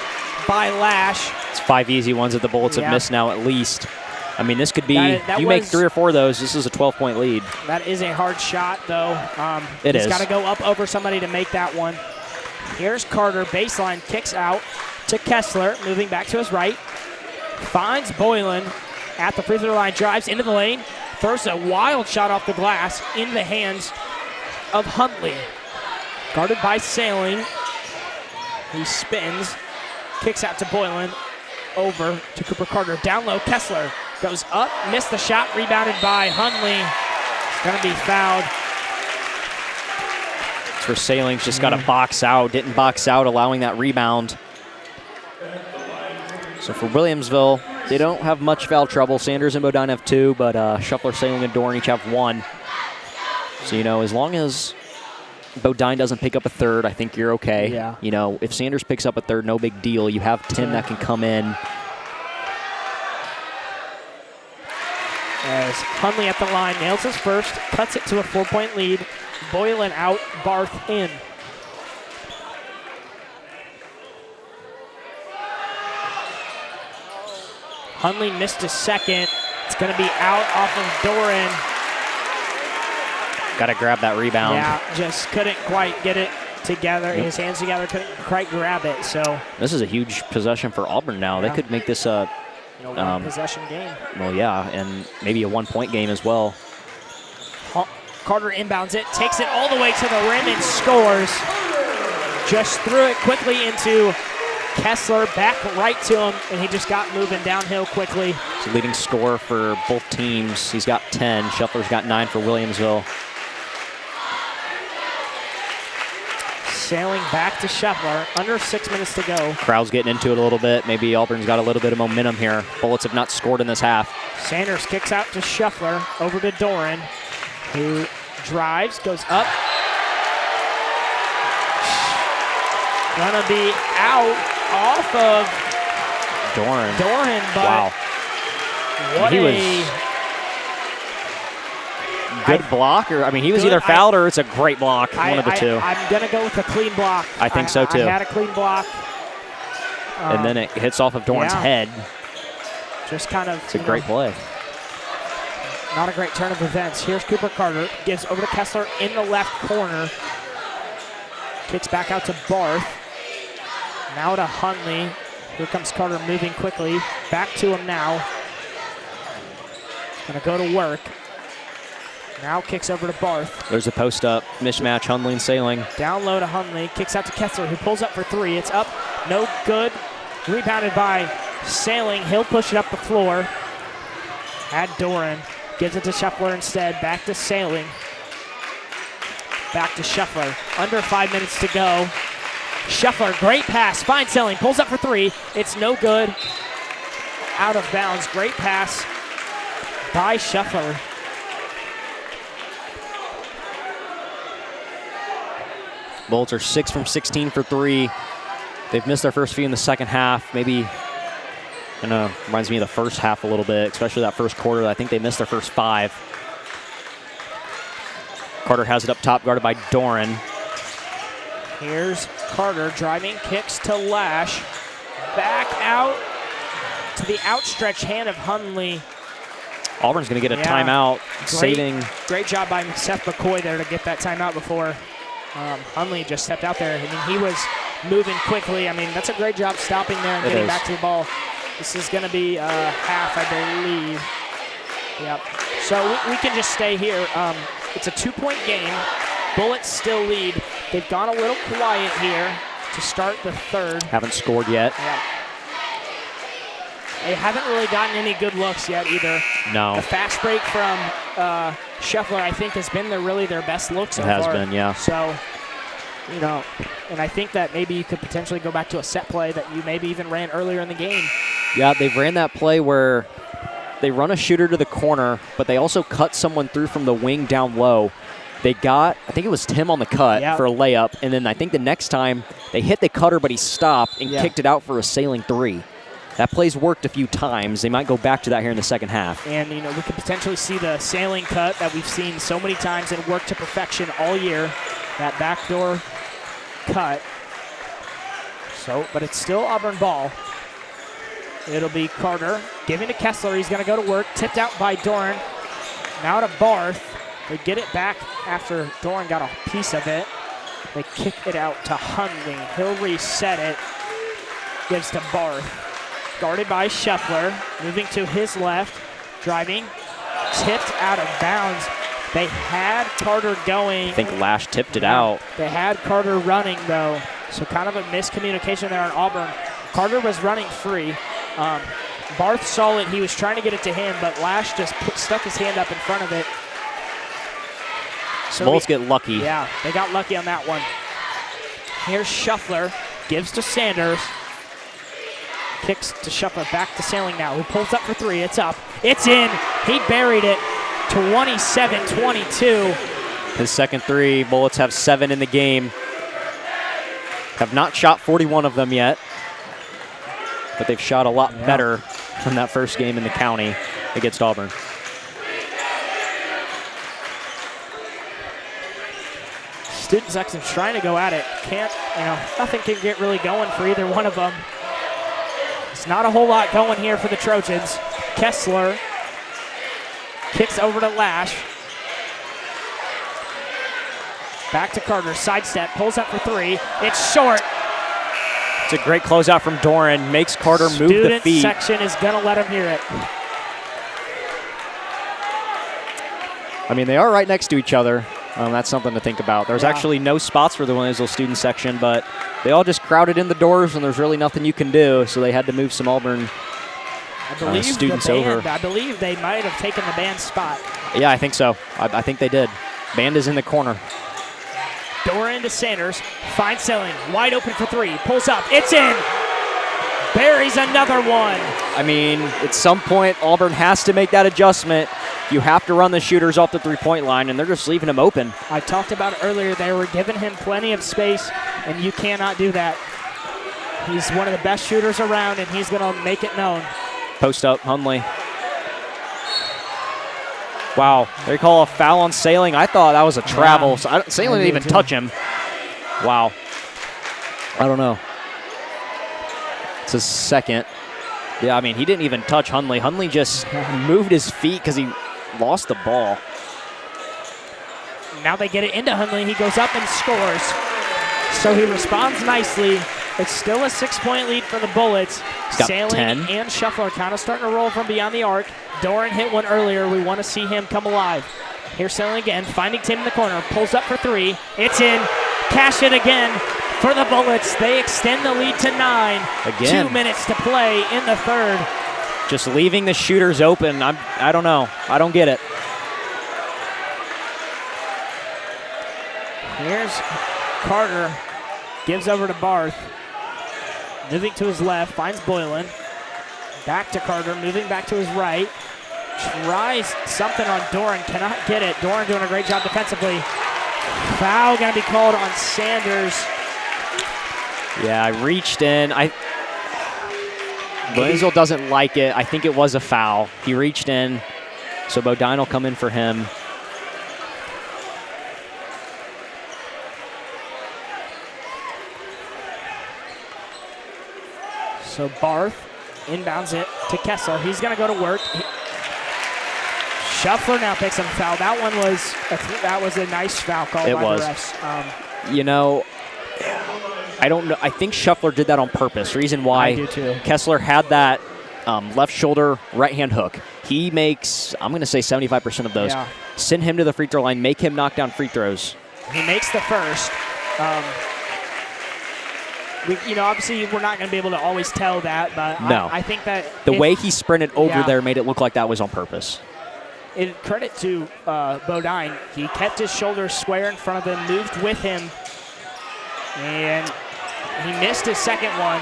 by Lash. It's 5 easy ones that the Bullets have missed now at least. I mean, this could be, if you make 3 or 4 of those, this is a 12-point lead. That is a hard shot, though. He's got to go up over somebody to make that one. Here's Carter, baseline, kicks out to Kessler, moving back to his right. Finds Boylan at the free throw line, drives into the lane, throws a wild shot off the glass in the hands of Huntley. Guarded by Sailing. He spins, kicks out to Boylan, over to Cooper Carter. Down low, Kessler goes up, missed the shot, rebounded by Huntley. It's going to be fouled. It's for Sailing's just got to box out, didn't box out, allowing that rebound. So for Williamsville, they don't have much foul trouble. Sanders and Bodine have 2, but Scheffler, Sailing, and Dorn each have 1. So, as long as Bodine doesn't pick up a third, I think you're okay. Yeah. If Sanders picks up a third, no big deal. You have Tim that can come in. As Huntley at the line, nails his first, cuts it to a 4-point lead. Boylan out, Barth in. Huntley missed a second. It's going to be out off of Doran. Got to grab that rebound. Yeah, just couldn't quite get it together. His hands together, couldn't quite grab it. So this is a huge possession for Auburn now. They could make this a possession game. Well, yeah, and maybe a 1-point game as well. Carter inbounds it, takes it all the way to the rim and scores. Just threw it quickly into Kessler, back right to him, and he just got moving downhill quickly. He's the leading scorer for both teams. He's got 10. Scheffler's got 9 for Williamsville. Sailing back to Scheffler, under 6 minutes to go. Crowd's getting into it a little bit. Maybe Auburn's got a little bit of momentum here. Bullets have not scored in this half. Sanders kicks out to Scheffler, over to Doran, who drives, goes up. Gonna be out off of Doran, but wow. What he was good block, or he was either fouled or it's a great block. One of the two. I'm gonna go with a clean block. I think so too. I had a clean block, and then it hits off of Doran's head. Just kind of. It's a great play. Not a great turn of events. Here's Cooper Carter, gives over to Kessler in the left corner. Kicks back out to Barth. Now to Huntley. Here comes Carter moving quickly. Back to him now. Gonna go to work. Now kicks over to Barth. There's a post-up mismatch, Hundley and Sailing. Down low to Hundley. Kicks out to Kessler, who pulls up for three. It's up. No good. Rebounded by Sailing. He'll push it up the floor. Had Doran. Gives it to Scheffler instead. Back to Sailing. Back to Scheffler. Under 5 minutes to go. Scheffler, great pass. Finds Sailing. Pulls up for three. It's no good. Out of bounds. Great pass by Scheffler. Bullets are 6 from 16 for three. They've missed their first few in the second half. Maybe, I don't know, reminds me of the first half a little bit, especially that first quarter. I think they missed their first 5. Carter has it up top, guarded by Doran. Here's Carter driving, kicks to Lash. Back out to the outstretched hand of Hundley. Auburn's going to get a timeout, saving. Great job by Seth McCoy there to get that timeout before Hundley just stepped out there. I mean, he was moving quickly. I mean, that's a great job stopping there and getting back to the ball. This is going to be half, I believe. Yep. So we can just stay here. It's a 2-point game. Bullets still lead. They've gone a little quiet here to start the third. Haven't scored yet. Yeah. They haven't really gotten any good looks yet either. No. The fast break from Scheffler, I think, has been their best look so far. It has been, yeah. So, you know, and I think that maybe you could potentially go back to a set play that you maybe even ran earlier in the game. Yeah, they've ran that play where they run a shooter to the corner, but they also cut someone through from the wing down low. They got, I think it was Tim on the cut for a layup, and then I think the next time they hit the cutter, but he stopped and kicked it out for a Sailing three. That play's worked a few times. They might go back to that here in the second half. And, you know, we could potentially see the Sailing cut that we've seen so many times and worked to perfection all year. That backdoor cut. So, but it's still Auburn ball. It'll be Carter giving to Kessler. He's going to go to work. Tipped out by Doran. Now to Barth. They get it back after Doran got a piece of it. They kick it out to Hundley. He'll reset it. Gives to Barth. Guarded by Scheffler, moving to his left, driving, tipped out of bounds. They had Carter going. I think Lash tipped it out. They had Carter running, though, so kind of a miscommunication there on Auburn. Carter was running free. Barth saw it. He was trying to get it to him, but Lash just stuck his hand up in front of it. So Bulls get lucky. Yeah, they got lucky on that one. Here's Scheffler, gives to Sanders. Kicks to Scheffler, back to Sailing now. He pulls up for three. It's up. It's in. He buried it. 27-22. His second three. Bullets have 7 in the game. Have not shot 41 of them yet. But they've shot a lot better from that first game in the county against Auburn. Student section's trying to go at it. Can't, you know, nothing can get really going for either one of them. It's not a whole lot going here for the Trojans. Kessler kicks over to Lash. Back to Carter, sidestep, pulls up for three. It's short. It's a great closeout from Doran. Makes Carter move the feet. Student section is going to let him hear it. I mean, they are right next to each other. That's something to think about. There's actually no spots for the Williamsville student section, but they all just crowded in the doors, and there's really nothing you can do, so they had to move some Auburn students over. I believe they might have taken the band spot. Yeah, I think so. I think they did. Band is in the corner. Doran to Sanders. Finds Sailing. Wide open for three. Pulls up. It's in. Buries another one. I mean, at some point, Auburn has to make that adjustment. You have to run the shooters off the three-point line, and they're just leaving him open. I talked about it earlier. They were giving him plenty of space, and you cannot do that. He's one of the best shooters around, and he's going to make it known. Post up, Hundley. Wow, they call a foul on Sailing. I thought that was a travel. So Sailing didn't even touch him. Wow. I don't know. It's his second. Yeah, I mean, he didn't even touch Hundley. Hundley just moved his feet because he lost the ball. Now they get it into Hundley. He goes up and scores. So he responds nicely. It's still a 6-point lead for the Bullets. Sailing 10. and Scheffler kind of starting to roll from beyond the arc. Doran hit one earlier. We want to see him come alive. Here's Selling again, finding Tim in the corner. Pulls up for three. It's in. Cash it again for the Bullets. They extend the lead to 9. Again. 2 minutes to play in the third. Just leaving the shooters open. I don't know. I don't get it. Here's Carter. Gives over to Barth. Moving to his left. Finds Boylan. Back to Carter. Moving back to his right. Tries something on Doran. Cannot get it. Doran doing a great job defensively. Foul going to be called on Sanders. Yeah, I reached in. Williamsville doesn't like it. I think it was a foul. He reached in, so Bodine will come in for him. So Barth inbounds it to Kessler. He's going to go to work. Shuffler now picks up a foul. That was a nice foul call by the refs. You know, I don't know. I think Shuffler did that on purpose. Reason why I do too. Kessler had that left shoulder right hand hook. He makes, I'm going to say 75% of those. Yeah. Send him to the free throw line. Make him knock down free throws. He makes the first. Obviously we're not going to be able to always tell that, but no. I think that the way he sprinted over there made it look like that was on purpose. Credit to Bodine. He kept his shoulders square in front of him, moved with him, and he missed his second one.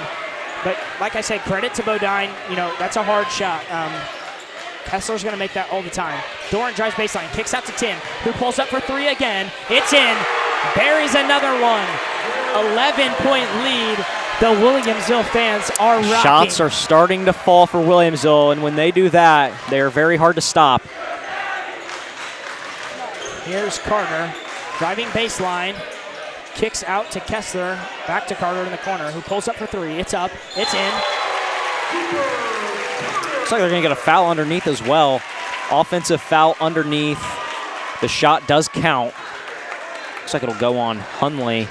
But like I said, credit to Bodine. That's a hard shot. Kessler's going to make that all the time. Doran drives baseline, kicks out to Tim, who pulls up for three again. It's in. Buries another one. 11-point lead. The Williamsville fans are rocking. Shots are starting to fall for Williamsville, and when they do that, they are very hard to stop. Here's Carter, driving baseline, kicks out to Kessler, back to Carter in the corner, who pulls up for three. It's up, it's in. Looks like they're going to get a foul underneath as well. Offensive foul underneath. The shot does count. Looks like it'll go on Hunley.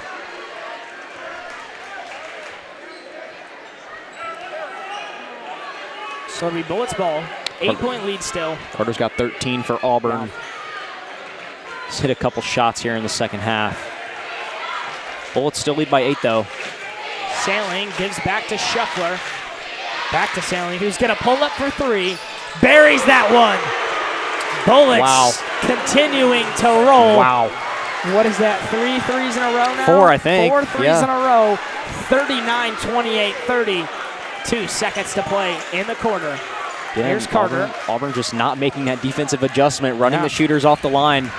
So it'll be Bullets ball. 8-point lead still. Carter's got 13 for Auburn. Wow. He's hit a couple shots here in the second half. Bullets still lead by 8, though. Sailing gives back to Shuffler. Back to Sailing, who's going to pull up for three. Buries that one. Bullets continuing to roll. Wow. What is that, 3 threes in a row now? 4, I think. 4 threes in a row. 39-28, 32 seconds to play in the quarter. Yeah, here's Carter. Auburn just not making that defensive adjustment, running the shooters off the line.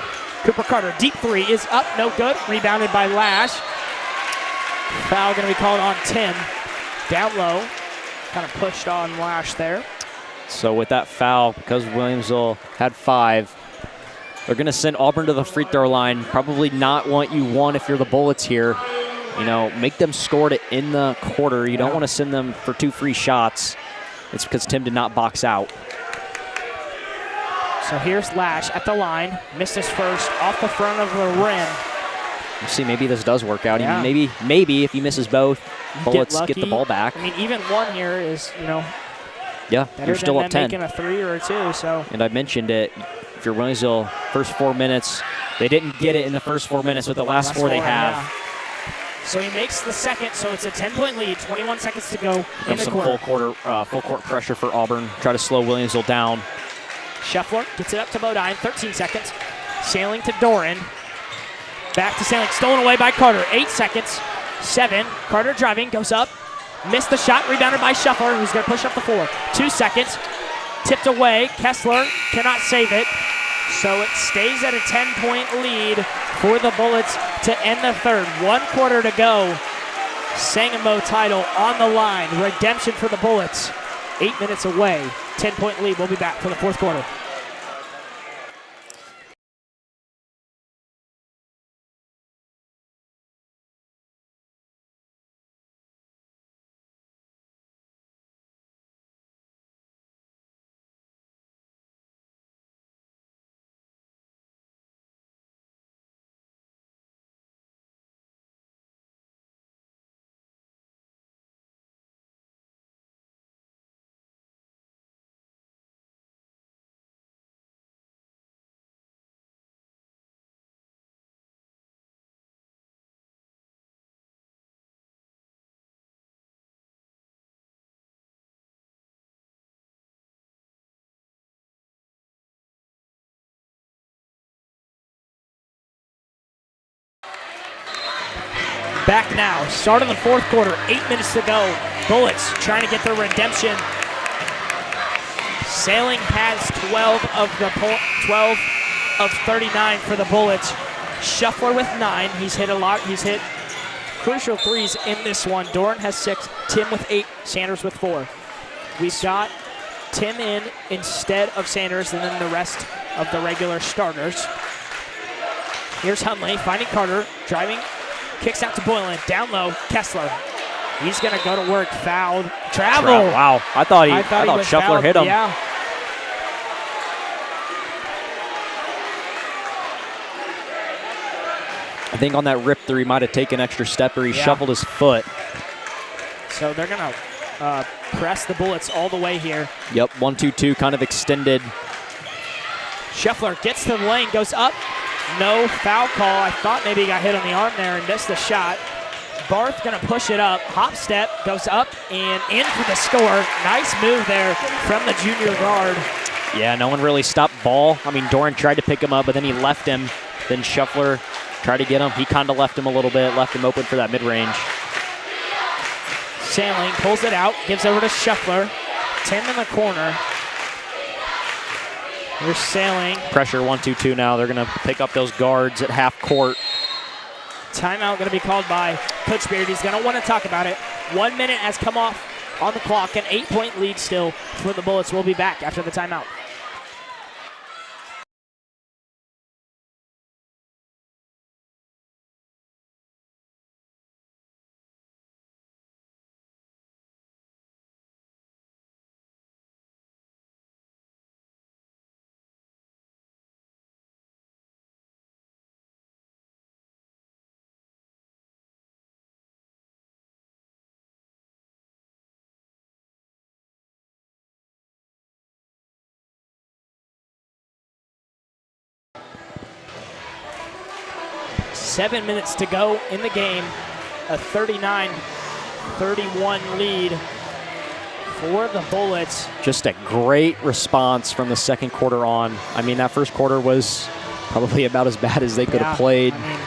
Cooper Carter, deep three is up, no good. Rebounded by Lash. Foul going to be called on Tim. Down low. Kind of pushed on Lash there. So with that foul, because Williamsville had 5, they're going to send Auburn to the free throw line. Probably not what you want if you're the Bullets here. Make them score it in the quarter. You don't want to send them for 2 free shots. It's because Tim did not box out. So here's Lash at the line. Missed his first off the front of the rim. We'll see, maybe this does work out. Yeah. Maybe if he misses both, Bullets get the ball back. I mean, even one here is, yeah, better you're still than up 10. Making a 3 or a 2. So. And I mentioned it. If you're Williamsville, first 4 minutes, they didn't get it in the first 4 minutes, but the last 4 they have. Yeah. So he makes the second, so it's a 10-point lead. 21 seconds to go in the some quarter. full court pressure for Auburn. Try to slow Williamsville down. Shuffler gets it up to Bodine. 13 seconds. Sailing to Doran. Back to Sailing. Stolen away by Carter. 8 seconds. 7. Carter driving. Goes up. Missed the shot. Rebounded by Shuffler, who's going to push up the floor. 2 seconds. Tipped away. Kessler cannot save it. So it stays at a 10-point lead for the Bullets to end the third. 1 quarter to go. Sangamo title on the line. Redemption for the Bullets. 8 minutes away. 10-point lead. We'll be back for the fourth quarter. Back now. Start of the fourth quarter. 8 minutes to go. Bullets trying to get their redemption. Sailing has 12 of 39 for the Bullets. Shuffler with 9. He's hit a lot. He's hit crucial threes in this one. Doran has 6. Tim with 8. Sanders with 4. We've got Tim in instead of Sanders, and then the rest of the regular starters. Here's Hunley finding Carter, driving, kicks out to Boylan, down low, Kessler. He's gonna go to work, fouled, travel. Wow, I thought Shuffler hit him. Yeah. I think on that rip through, he might have taken an extra step or he shuffled his foot. So they're gonna press the Bullets all the way here. Yep, 1-2-2, kind of extended. Scheffler gets to the lane, goes up. No foul call. I thought maybe he got hit on the arm there and missed the shot. Barth gonna push it up. Hop step, goes up and in for the score. Nice move there from the junior guard. Yeah, no one really stopped ball. I mean, Doran tried to pick him up, but then he left him. Then Shuffler tried to get him. He kind of left him a little bit, left him open for that mid-range. Sailing pulls it out, gives over to Shuffler. Tim in the corner. Here's Sailing. Pressure 1-2-2 now. They're going to pick up those guards at half court. Timeout going to be called by Coach Beard. He's going to want to talk about it. 1 minute has come off on the clock. An 8-point lead still for the Bullets. We'll be back after the timeout. Seven minutes to go in the game. A 39-31 lead for the Bullets. Just a great response from the second quarter on. I mean, that first quarter was probably about as bad as they could have played. I mean,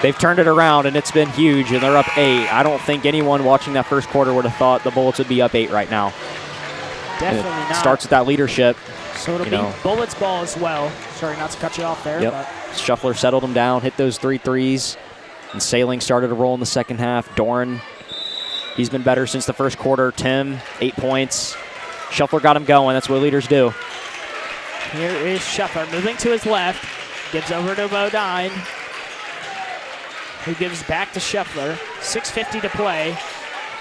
they've turned it around, and it's been huge, and they're up 8. I don't think anyone watching that first quarter would have thought the Bullets would be up 8 right now. Definitely not. Starts with that leadership. So it'll be Bullets ball as well. Sorry not to cut you off there. Yep. But Shuffler settled him down, hit those 3 threes, and Sailing started to roll in the second half. Doran, he's been better since the first quarter. Tim, 8 points. Shuffler got him going. That's what leaders do. Here is Shuffler moving to his left. Gives over to Bodine, who gives back to Shuffler. 6:50 to play.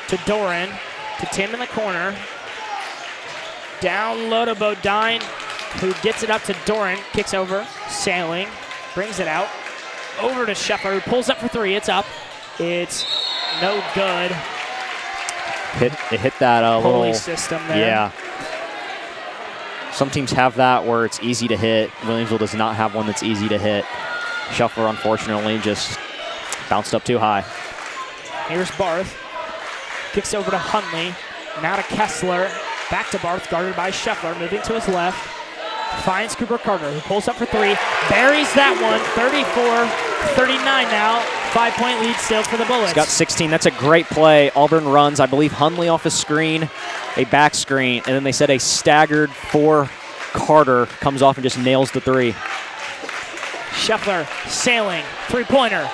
To Doran. To Tim in the corner. Down low to Bodine, who gets it up to Doran. Kicks over. Sailing. Brings it out. Over to Shuffler, who pulls up for 3. It's up. It's no good. It hit that Pulley little system there. Yeah. Some teams have that where it's easy to hit. Williamsville does not have one that's easy to hit. Shuffler, unfortunately, just bounced up too high. Here's Barth. Kicks over to Hunley. Now to Kessler. Back to Barth, guarded by Shuffler. Moving to his left. Finds Cooper Carter, who pulls up for 3. Buries that one. 34-39 now. 5-point lead still for the Bullets. He's got 16. That's a great play. Auburn runs, I believe, Hunley off a screen, a back screen, and then they said a staggered 4 Carter comes off and just nails the 3. Shuffler, Sailing, 3-pointer.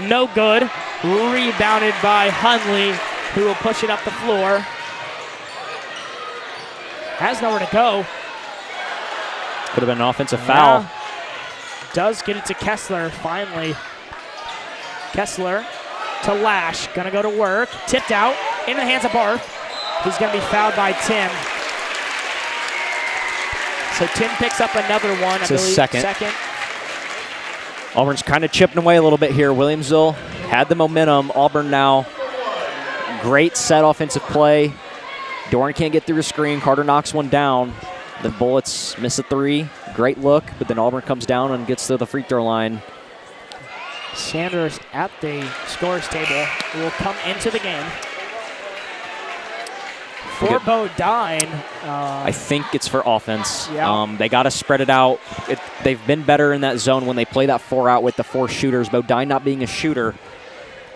No good. Rebounded by Hunley, who will push it up the floor. Has nowhere to go. Could have been an offensive foul. Yeah. Does get it to Kessler, finally. Kessler to Lash, gonna go to work. Tipped out, in the hands of Barth. He's gonna be fouled by Tim. So Tim picks up another one, It's I his believe. second. Auburn's kind of chipping away a little bit here. Williamsville had the momentum. Auburn now, great set offensive play. Doran can't get through a screen. Carter knocks one down. The Bullets miss a 3. Great look, but then Auburn comes down and gets to the free throw line. Sanders at the scores table will come into the game. For Bodine. I think it's for offense. Yeah. They got to spread it out. They've been better in that zone when they play that 4 out with the 4 shooters. Bodine not being a shooter,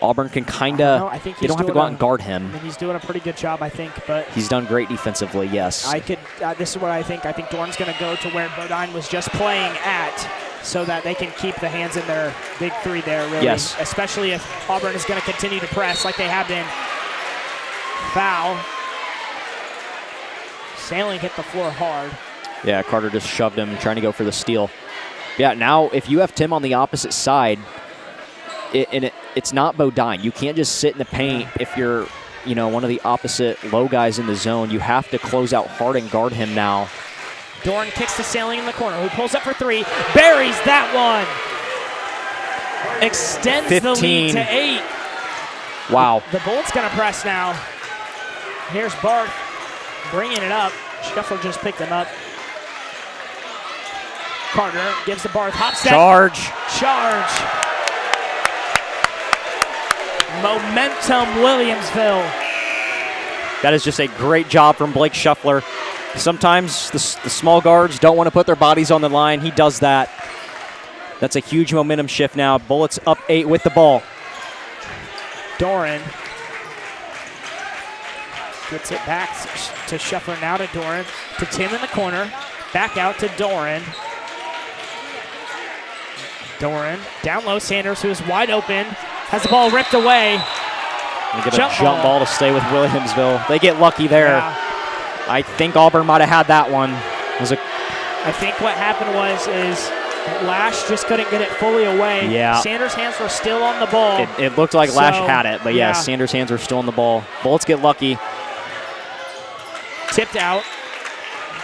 Auburn can kind of, they don't have to go out and guard him. I mean, he's doing a pretty good job, I think, but he's done great defensively, yes. This is what I think. I think Dorn's going to go to where Bodine was just playing at so that they can keep the hands in their big three there, really. Yes. Especially if Auburn is going to continue to press like they have been. Foul. Sailing hit the floor hard. Yeah, Carter just shoved him, trying to go for the steal. Yeah, now if you have Tim on the opposite side, it's not Bodine. You can't just sit in the paint if you're, one of the opposite low guys in the zone. You have to close out hard and guard him now. Dorn kicks to Sailing in the corner, who pulls up for three, buries that one. Extends 15. The lead to 8. Wow. The Bullets going to press now. Here's Barth bringing it up. Scheffler just picked him up. Carter gives the Barth hop step. Charge. Momentum, Williamsville. That is just a great job from Blake Scheffler. Sometimes the small guards don't want to put their bodies on the line. He does that. That's a huge momentum shift now. Bullets up 8 with the ball. Doran gets it back to Scheffler, now to Doran. To Tim in the corner. Back out to Doran. Down low, Sanders, who is wide open. Has the ball ripped away. They get a jump ball to stay with Williamsville. They get lucky there. Yeah. I think Auburn might have had that one. I think what happened is Lash just couldn't get it fully away. Yeah. Sanders' hands were still on the ball. It looked like Lash had it, but yeah, Sanders' hands were still on the ball. Bullets get lucky. Tipped out.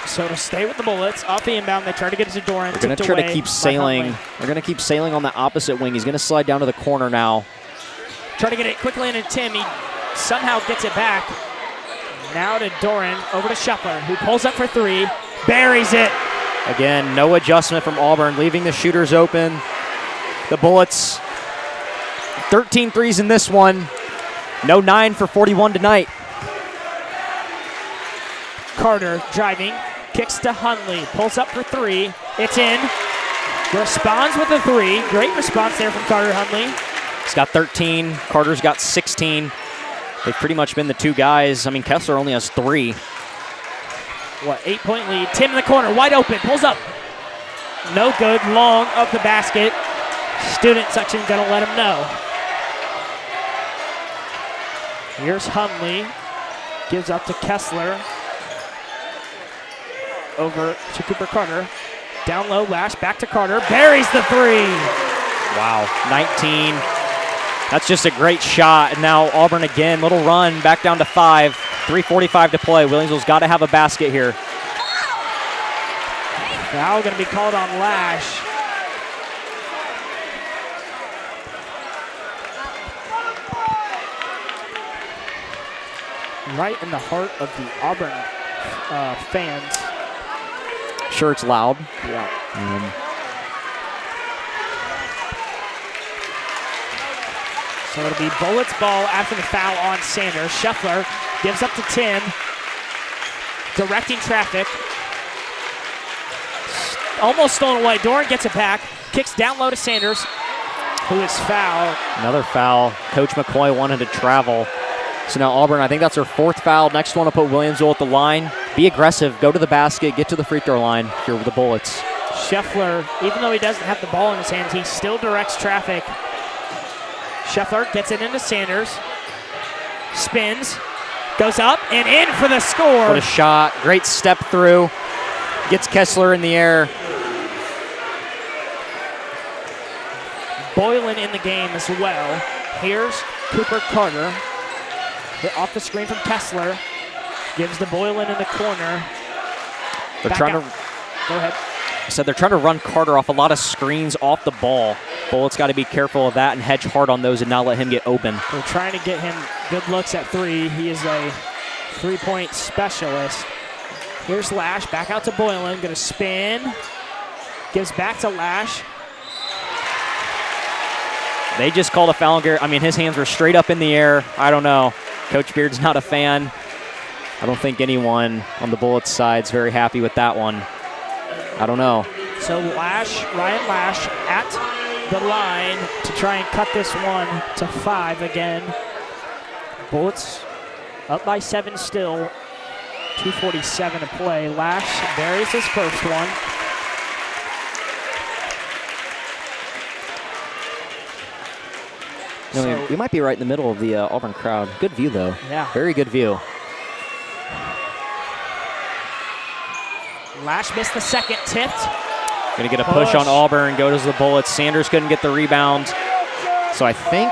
So to stay with the Bullets, off the inbound, they try to get it to Doran. They're going to try to keep sailing. They're going to keep sailing on the opposite wing. He's going to slide down to the corner now. Try to get it quickly into Tim. He somehow gets it back. Now to Doran, over to Scheffler, who pulls up for three, buries it. Again, no adjustment from Auburn, leaving the shooters open. The Bullets, 13 threes in this one. No 9 for 41 tonight. Carter driving, kicks to Hundley, pulls up for three. It's in. Responds with a three. Great response there from Carter Hundley. He's got 13. Carter's got 16. They've pretty much been the two guys. I mean, Kessler only has 3. 8-point lead. Tim in the corner, wide open, pulls up. No good, long of the basket. Student section gonna let him know. Here's Hundley, gives up to Kessler. Over to Cooper Carter. Down low, Lash, back to Carter. Buries the three. Wow, 19. That's just a great shot. And now Auburn again, little run, back down to 5. 3:45 to play. Williamsville's got to have a basket here. Foul going to be called on Lash. Right in the heart of the Auburn fans. Sure, it's loud. Yeah. So it'll be Bullets ball after the foul on Sanders. Scheffler gives up to Tim. Directing traffic. Almost stolen away. Doran gets it back. Kicks down low to Sanders, who is fouled. Another foul. Coach McCoy wanted to travel. So now Auburn, I think that's her 4th foul. Next one to put Williamsville at the line. Be aggressive. Go to the basket. Get to the free throw line if you're the Bullets. Scheffler, even though he doesn't have the ball in his hands, he still directs traffic. Scheffler gets it into Sanders. Spins. Goes up and in for the score. What a shot. Great step through. Gets Kessler in the air. Boylan in the game as well. Here's Cooper Carter. Hit off the screen from Kessler. Gives the Boylan in the corner. They're trying to. Go ahead. I said they're trying to run Carter off a lot of screens off the ball. Bullets got to be careful of that and hedge hard on those and not let him get open. They're trying to get him good looks at three. He is a three-point specialist. Here's Lash, back out to Boylan, gonna spin. Gives back to Lash. They just called a foul on Garrett. I mean, his hands were straight up in the air. I don't know. Coach Beard's not a fan. I don't think anyone on the Bullets side is very happy with that one. I don't know. So Ryan Lash at the line to try and cut this one to 5 again. Bullets up by 7 still. 2:47 to play. Lash buries his first one. We might be right in the middle of the Auburn crowd. Good view, though. Yeah. Very good view. Lash missed the second, tipped. Going to get a push on Auburn. Go to the Bullets. Sanders couldn't get the rebound. So I think,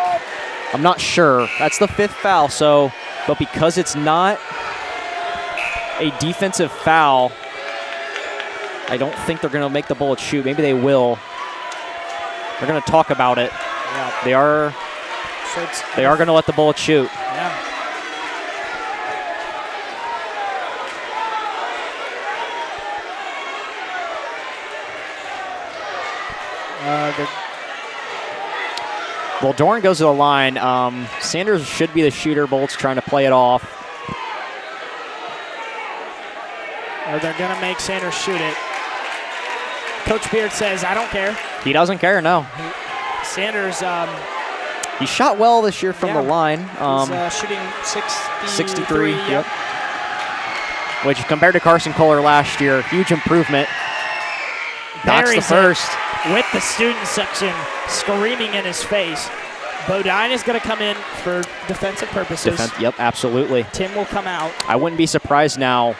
I'm not sure. That's the 5th foul. So, but because it's not a defensive foul, I don't think they're going to make the Bullets shoot. Maybe they will. They're going to talk about it. Yeah. They are going to let the Bullets shoot. Yeah. Well, Doran goes to the line. Sanders should be the shooter. Bullets trying to play it off. They're going to make Sanders shoot it. Coach Beard says, I don't care. He doesn't care, no. Sanders... he shot well this year from the line. He's shooting 63. Yep. Which, compared to Carson Kohler last year, huge improvement. Knocks the first. With the student section screaming in his face. Bodine is going to come in for defensive purposes. Yep, absolutely. Tim will come out. I wouldn't be surprised now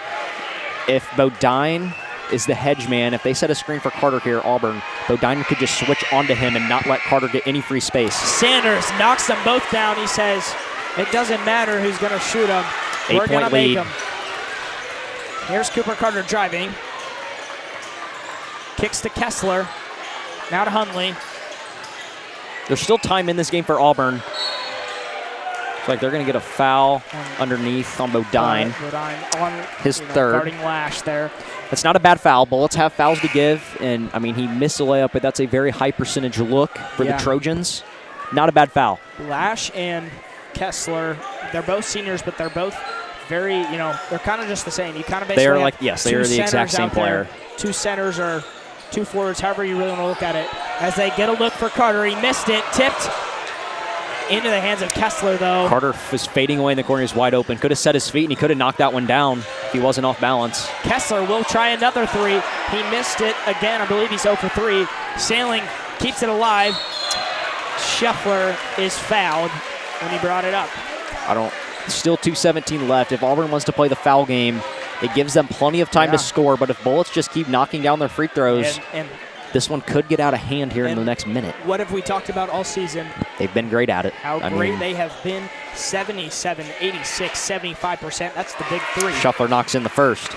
if Bodine is the hedge man. If they set a screen for Carter here, Auburn, Bodine could just switch onto him and not let Carter get any free space. Sanders knocks them both down. He says, it doesn't matter who's going to shoot them. We're going to make them. Here's Cooper Carter driving. Kicks to Kessler. Now to Hundley. There's still time in this game for Auburn. It's like they're going to get a foul underneath on Bodine. Bodine on his third. Guarding Lash there. That's not a bad foul. Bullets have fouls to give, and I mean he missed a layup, but that's a very high percentage look for the Trojans. Not a bad foul. Lash and Kessler, they're both seniors, but they're both very, they're kind of just the same. You kind of basically they are like, yes, they are the exact same player. 2 centers or 2 forwards, however you really want to look at it. As they get a look for Carter, he missed it, tipped into the hands of Kessler, though. Carter was fading away in the corner. He's wide open. Could have set his feet, and he could have knocked that one down if he wasn't off balance. Kessler will try another 3. He missed it again. I believe he's 0 for 3. Sailing keeps it alive. Scheffler is fouled when he brought it up. Still 2:17 left. If Auburn wants to play the foul game, it gives them plenty of time to score, but if Bullets just keep knocking down their free throws, this one could get out of hand here in the next minute. What have we talked about all season? They've been great at it. How great they have been. 77, 86, 75%. That's the big 3. Scheffler knocks in the first.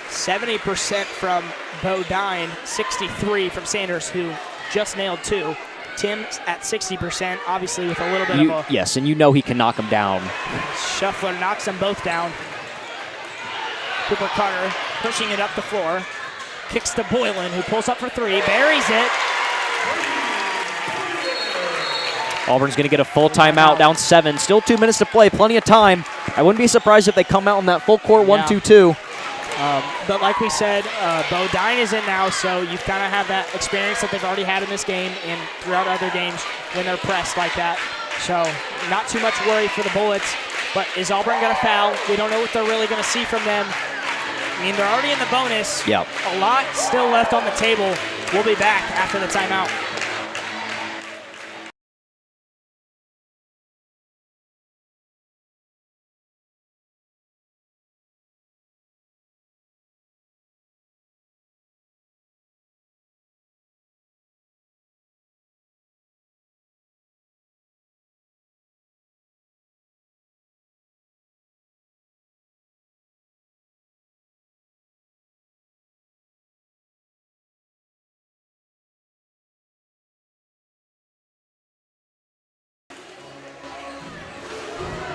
70% from Bodine, 63 from Sanders, who just nailed 2. Tim's at 60%, obviously with a little bit of a... Yes, and you know he can knock them down. Scheffler knocks them both down. Cooper Carter pushing it up the floor. Kicks to Boylan, who pulls up for 3, buries it. Auburn's going to get a full timeout, down 7. Still 2 minutes to play, plenty of time. I wouldn't be surprised if they come out in that full court 1-2-2. But like we said, Bodine is in now, so you kind of have that experience that they've already had in this game and throughout other games when they're pressed like that. So not too much worry for the Bullets. But is Auburn going to foul? We don't know what they're really going to see from them. I mean, they're already in the bonus. Yep. A lot still left on the table. We'll be back after the timeout.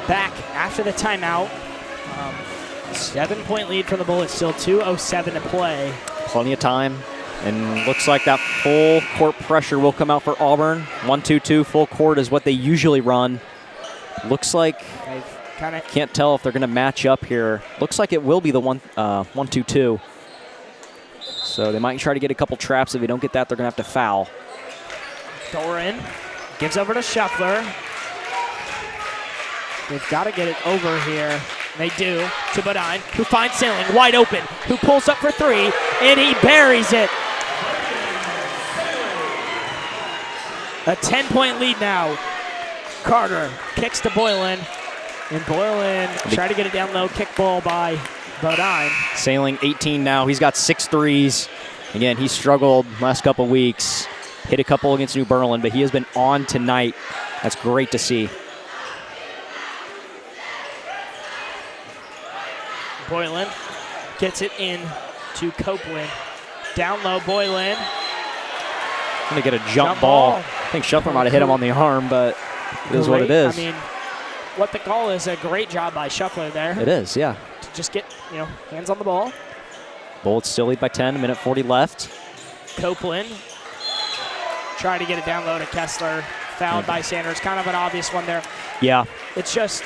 Back after the timeout. 7-point lead for the Bullets, still 2:07 to play. Plenty of time, and looks like that full court pressure will come out for Auburn. 1-2-2 full court is what they usually run. Looks like, can't tell if they're going to match up here. Looks like it will be the 1-2-2. So they might try to get a couple traps. If they don't get that, they're going to have to foul. Doran gives over to Shuffler. They've got to get it over here. They do, to Bodine, who finds Sailing wide open, who pulls up for three, and he buries it. A 10-point lead now. Carter kicks to Boylan, and Boylan try to get it down low, kick ball by Bodine. Sailing 18 now. He's got 6 threes. Again, he struggled last couple weeks. Hit a couple against New Berlin, but he has been on tonight. That's great to see. Boylan gets it in to Copeland. Down low, Boylan. Going to get a jump ball. I think Shuffler might have hit him on the arm, but it is what it is. I mean, what the call is a great job by Shuffler there. It is, yeah. To just get, hands on the ball. Bullets still lead by 10, 1:40 left. Copeland trying to get it down low to Kessler. Fouled by Sanders. Kind of an obvious one there. Yeah. It's just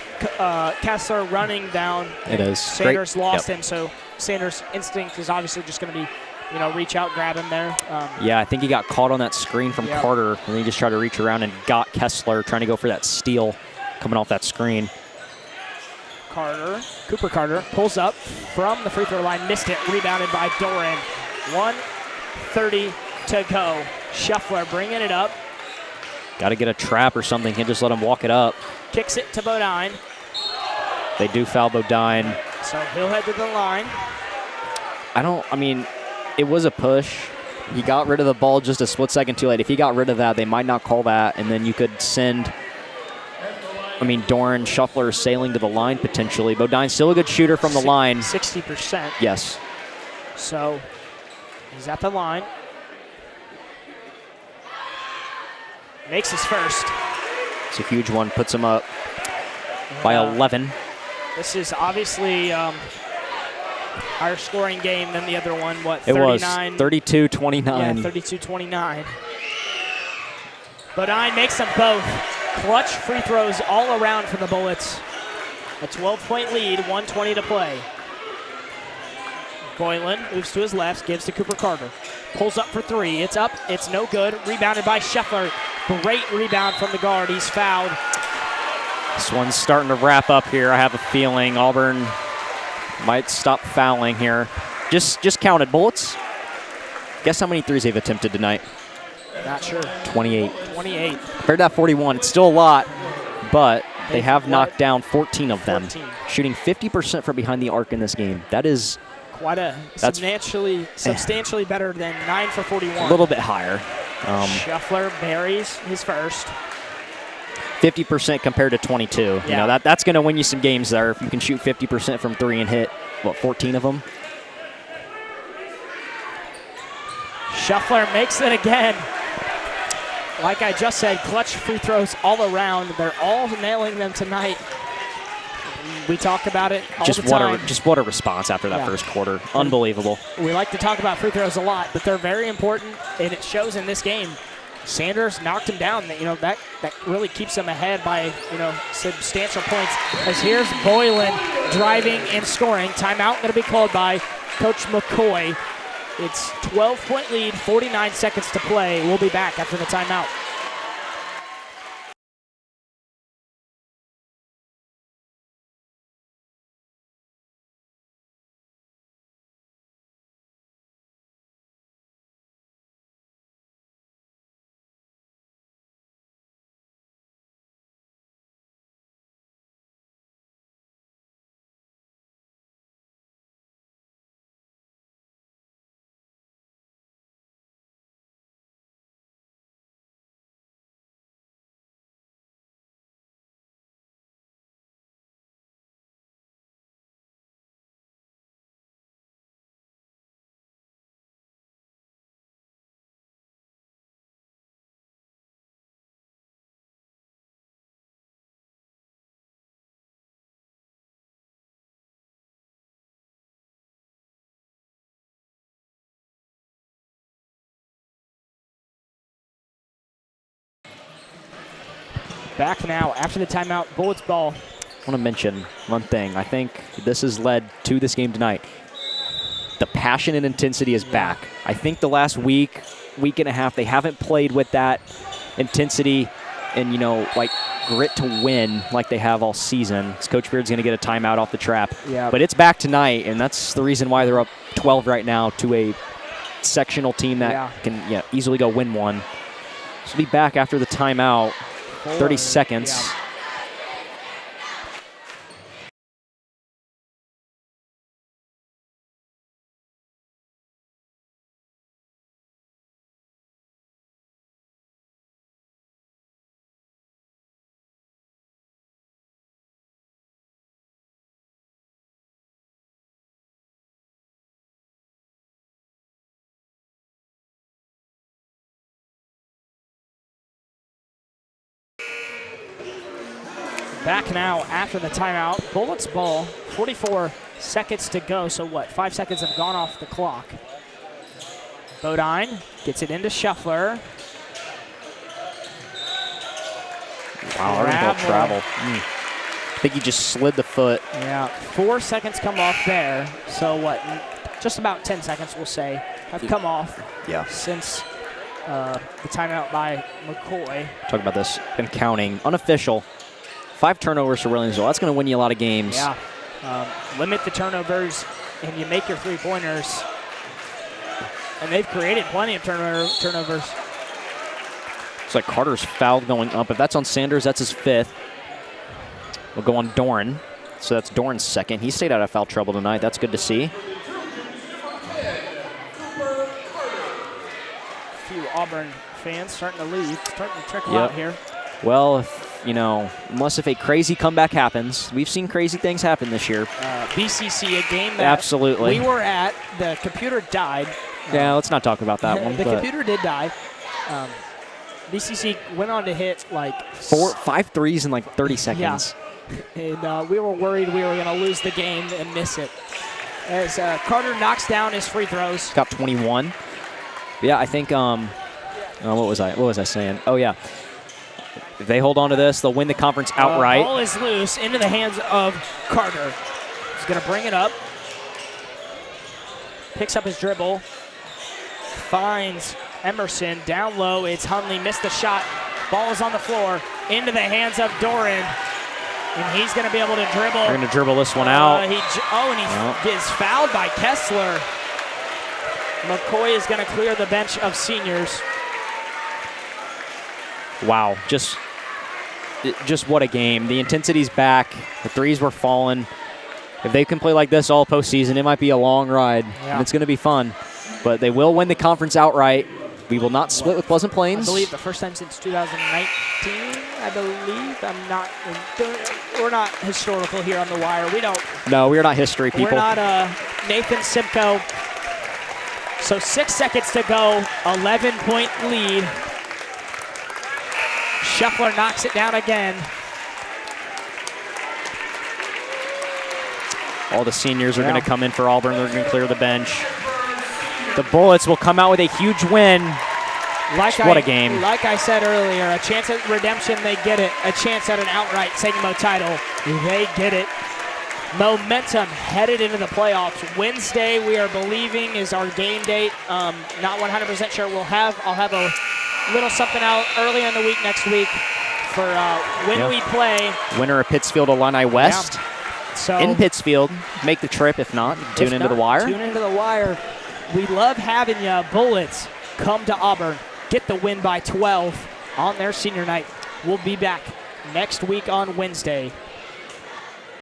Kessler running down. It is. Sanders lost him, so Sanders' instinct is obviously just going to be, reach out, grab him there. Yeah, I think he got caught on that screen from Carter, and then he just tried to reach around and got Kessler trying to go for that steal coming off that screen. Cooper Carter pulls up from the free throw line, missed it, rebounded by Doran. 1:30 to go. Shuffler bringing it up. Got to get a trap or something. Can't just let him walk it up. Kicks it to Bodine. They do foul Bodine. So he'll head to the line. It was a push. He got rid of the ball just a split second too late. If he got rid of that, they might not call that, and then you could send, Doran, Shuffler Sailing to the line potentially. Bodine's still a good shooter from the line. 60%. Yes. So he's at the line. Makes his first. It's a huge one. Puts him up by 11. This is obviously higher scoring game than the other one. What, 39? It was 32-29. Yeah, 32-29. Bodine makes them both. Clutch free throws all around for the Bullets. A 12-point lead, 1:20 to play. Boylan moves to his left, gives to Cooper Carter. Pulls up for three. It's up. It's no good. Rebounded by Shuffler. Great rebound from the guard. He's fouled. This one's starting to wrap up here. I have a feeling Auburn might stop fouling here. Just counted Bullets. Guess how many threes they've attempted tonight? Not sure. 28. 28. Compared to that 41, it's still a lot, but they have knocked down 14 of them. 14. Shooting 50% from behind the arc in this game. That is quite substantially better than 9 for 41. A little bit higher. Shuffler buries his first. 50% compared to 22. Yeah. That's going to win you some games there if you can shoot 50% from three and hit, 14 of them? Shuffler makes it again. Like I just said, clutch free throws all around. They're all nailing them tonight. We talk about it all the time. What a response after that first quarter. Unbelievable. We like to talk about free throws a lot, but they're very important, and it shows in this game. Sanders knocked him down. That really keeps him ahead by substantial points. As here's Boylan driving and scoring. Timeout going to be called by Coach McCoy. It's 12-point lead, 49 seconds to play. We'll be back after the timeout. Back now after the timeout. Bullets ball. I want to mention one thing. I think this has led to this game tonight. The passion and intensity is back. I think the last week and a half, they haven't played with that intensity and, like grit to win like they have all season. Coach Beard's going to get a timeout off the trap. Yeah. But it's back tonight, and that's the reason why they're up 12 right now to a sectional team that can easily go win one. So we'll be back after the timeout. 30 seconds. Yeah. Back now after the timeout. Bullets ball, 44 seconds to go. So what, 5 seconds have gone off the clock. Bodine gets it into Shuffler. Wow, travel. I think he just slid the foot. Yeah, 4 seconds come off there. So what, just about 10 seconds we'll say have come off since the timeout by McCoy. Talk about this, been counting, unofficial. 5 turnovers for Williamsville. That's going to win you a lot of games. Yeah. Limit the turnovers, and you make your three-pointers. And they've created plenty of turnovers. It's like Carter's foul going up. If that's on Sanders, that's his 5th. We'll go on Doran. So that's Doran's 2nd. He stayed out of foul trouble tonight. That's good to see. A few Auburn fans starting to leave, starting to trickle out here. Well, unless if a crazy comeback happens. We've seen crazy things happen this year. BCC, a game that absolutely we were at. The computer died. Yeah, let's not talk about that one. The computer did die. BCC went on to hit like 5 threes in like 30 seconds. Yeah. And we were worried we were going to lose the game and miss it. As Carter knocks down his free throws. Got 21. Yeah, I think, what was I saying? Oh, yeah. If they hold on to this, they'll win the conference outright. The ball is loose into the hands of Carter. He's going to bring it up. Picks up his dribble. Finds Emerson down low. It's Hunley, missed the shot. Ball is on the floor. Into the hands of Doran. And he's going to be able to dribble. They're going to dribble this one out. And he gets fouled by Kessler. McCoy is going to clear the bench of seniors. Wow, just what a game. The intensity's back. The threes were falling. If they can play like this all postseason, it might be a long ride, and it's going to be fun. But they will win the conference outright. We will not split with Pleasant Plains. I believe the first time since 2019, I believe. We're not historical here on the wire. We don't. No, we're not history people. We're not Nathan Simcoe. So 6 seconds to go, 11-point lead. Shuffler knocks it down again. All the seniors are going to come in for Auburn. They're going to clear the bench. The Bullets will come out with a huge win. What a game. Like I said earlier, a chance at redemption, they get it. A chance at an outright Segmo title, they get it. Momentum headed into the playoffs. Wednesday, we are believing, is our game date. Not 100% sure I'll have a little something out early in the week next week for when we play. Winner of Pittsfield Illini West. Yeah. So in Pittsfield. Make the trip. If not, tune into the wire. Tune into the wire. We love having you. Bullets, come to Auburn. Get the win by 12 on their senior night. We'll be back next week on Wednesday.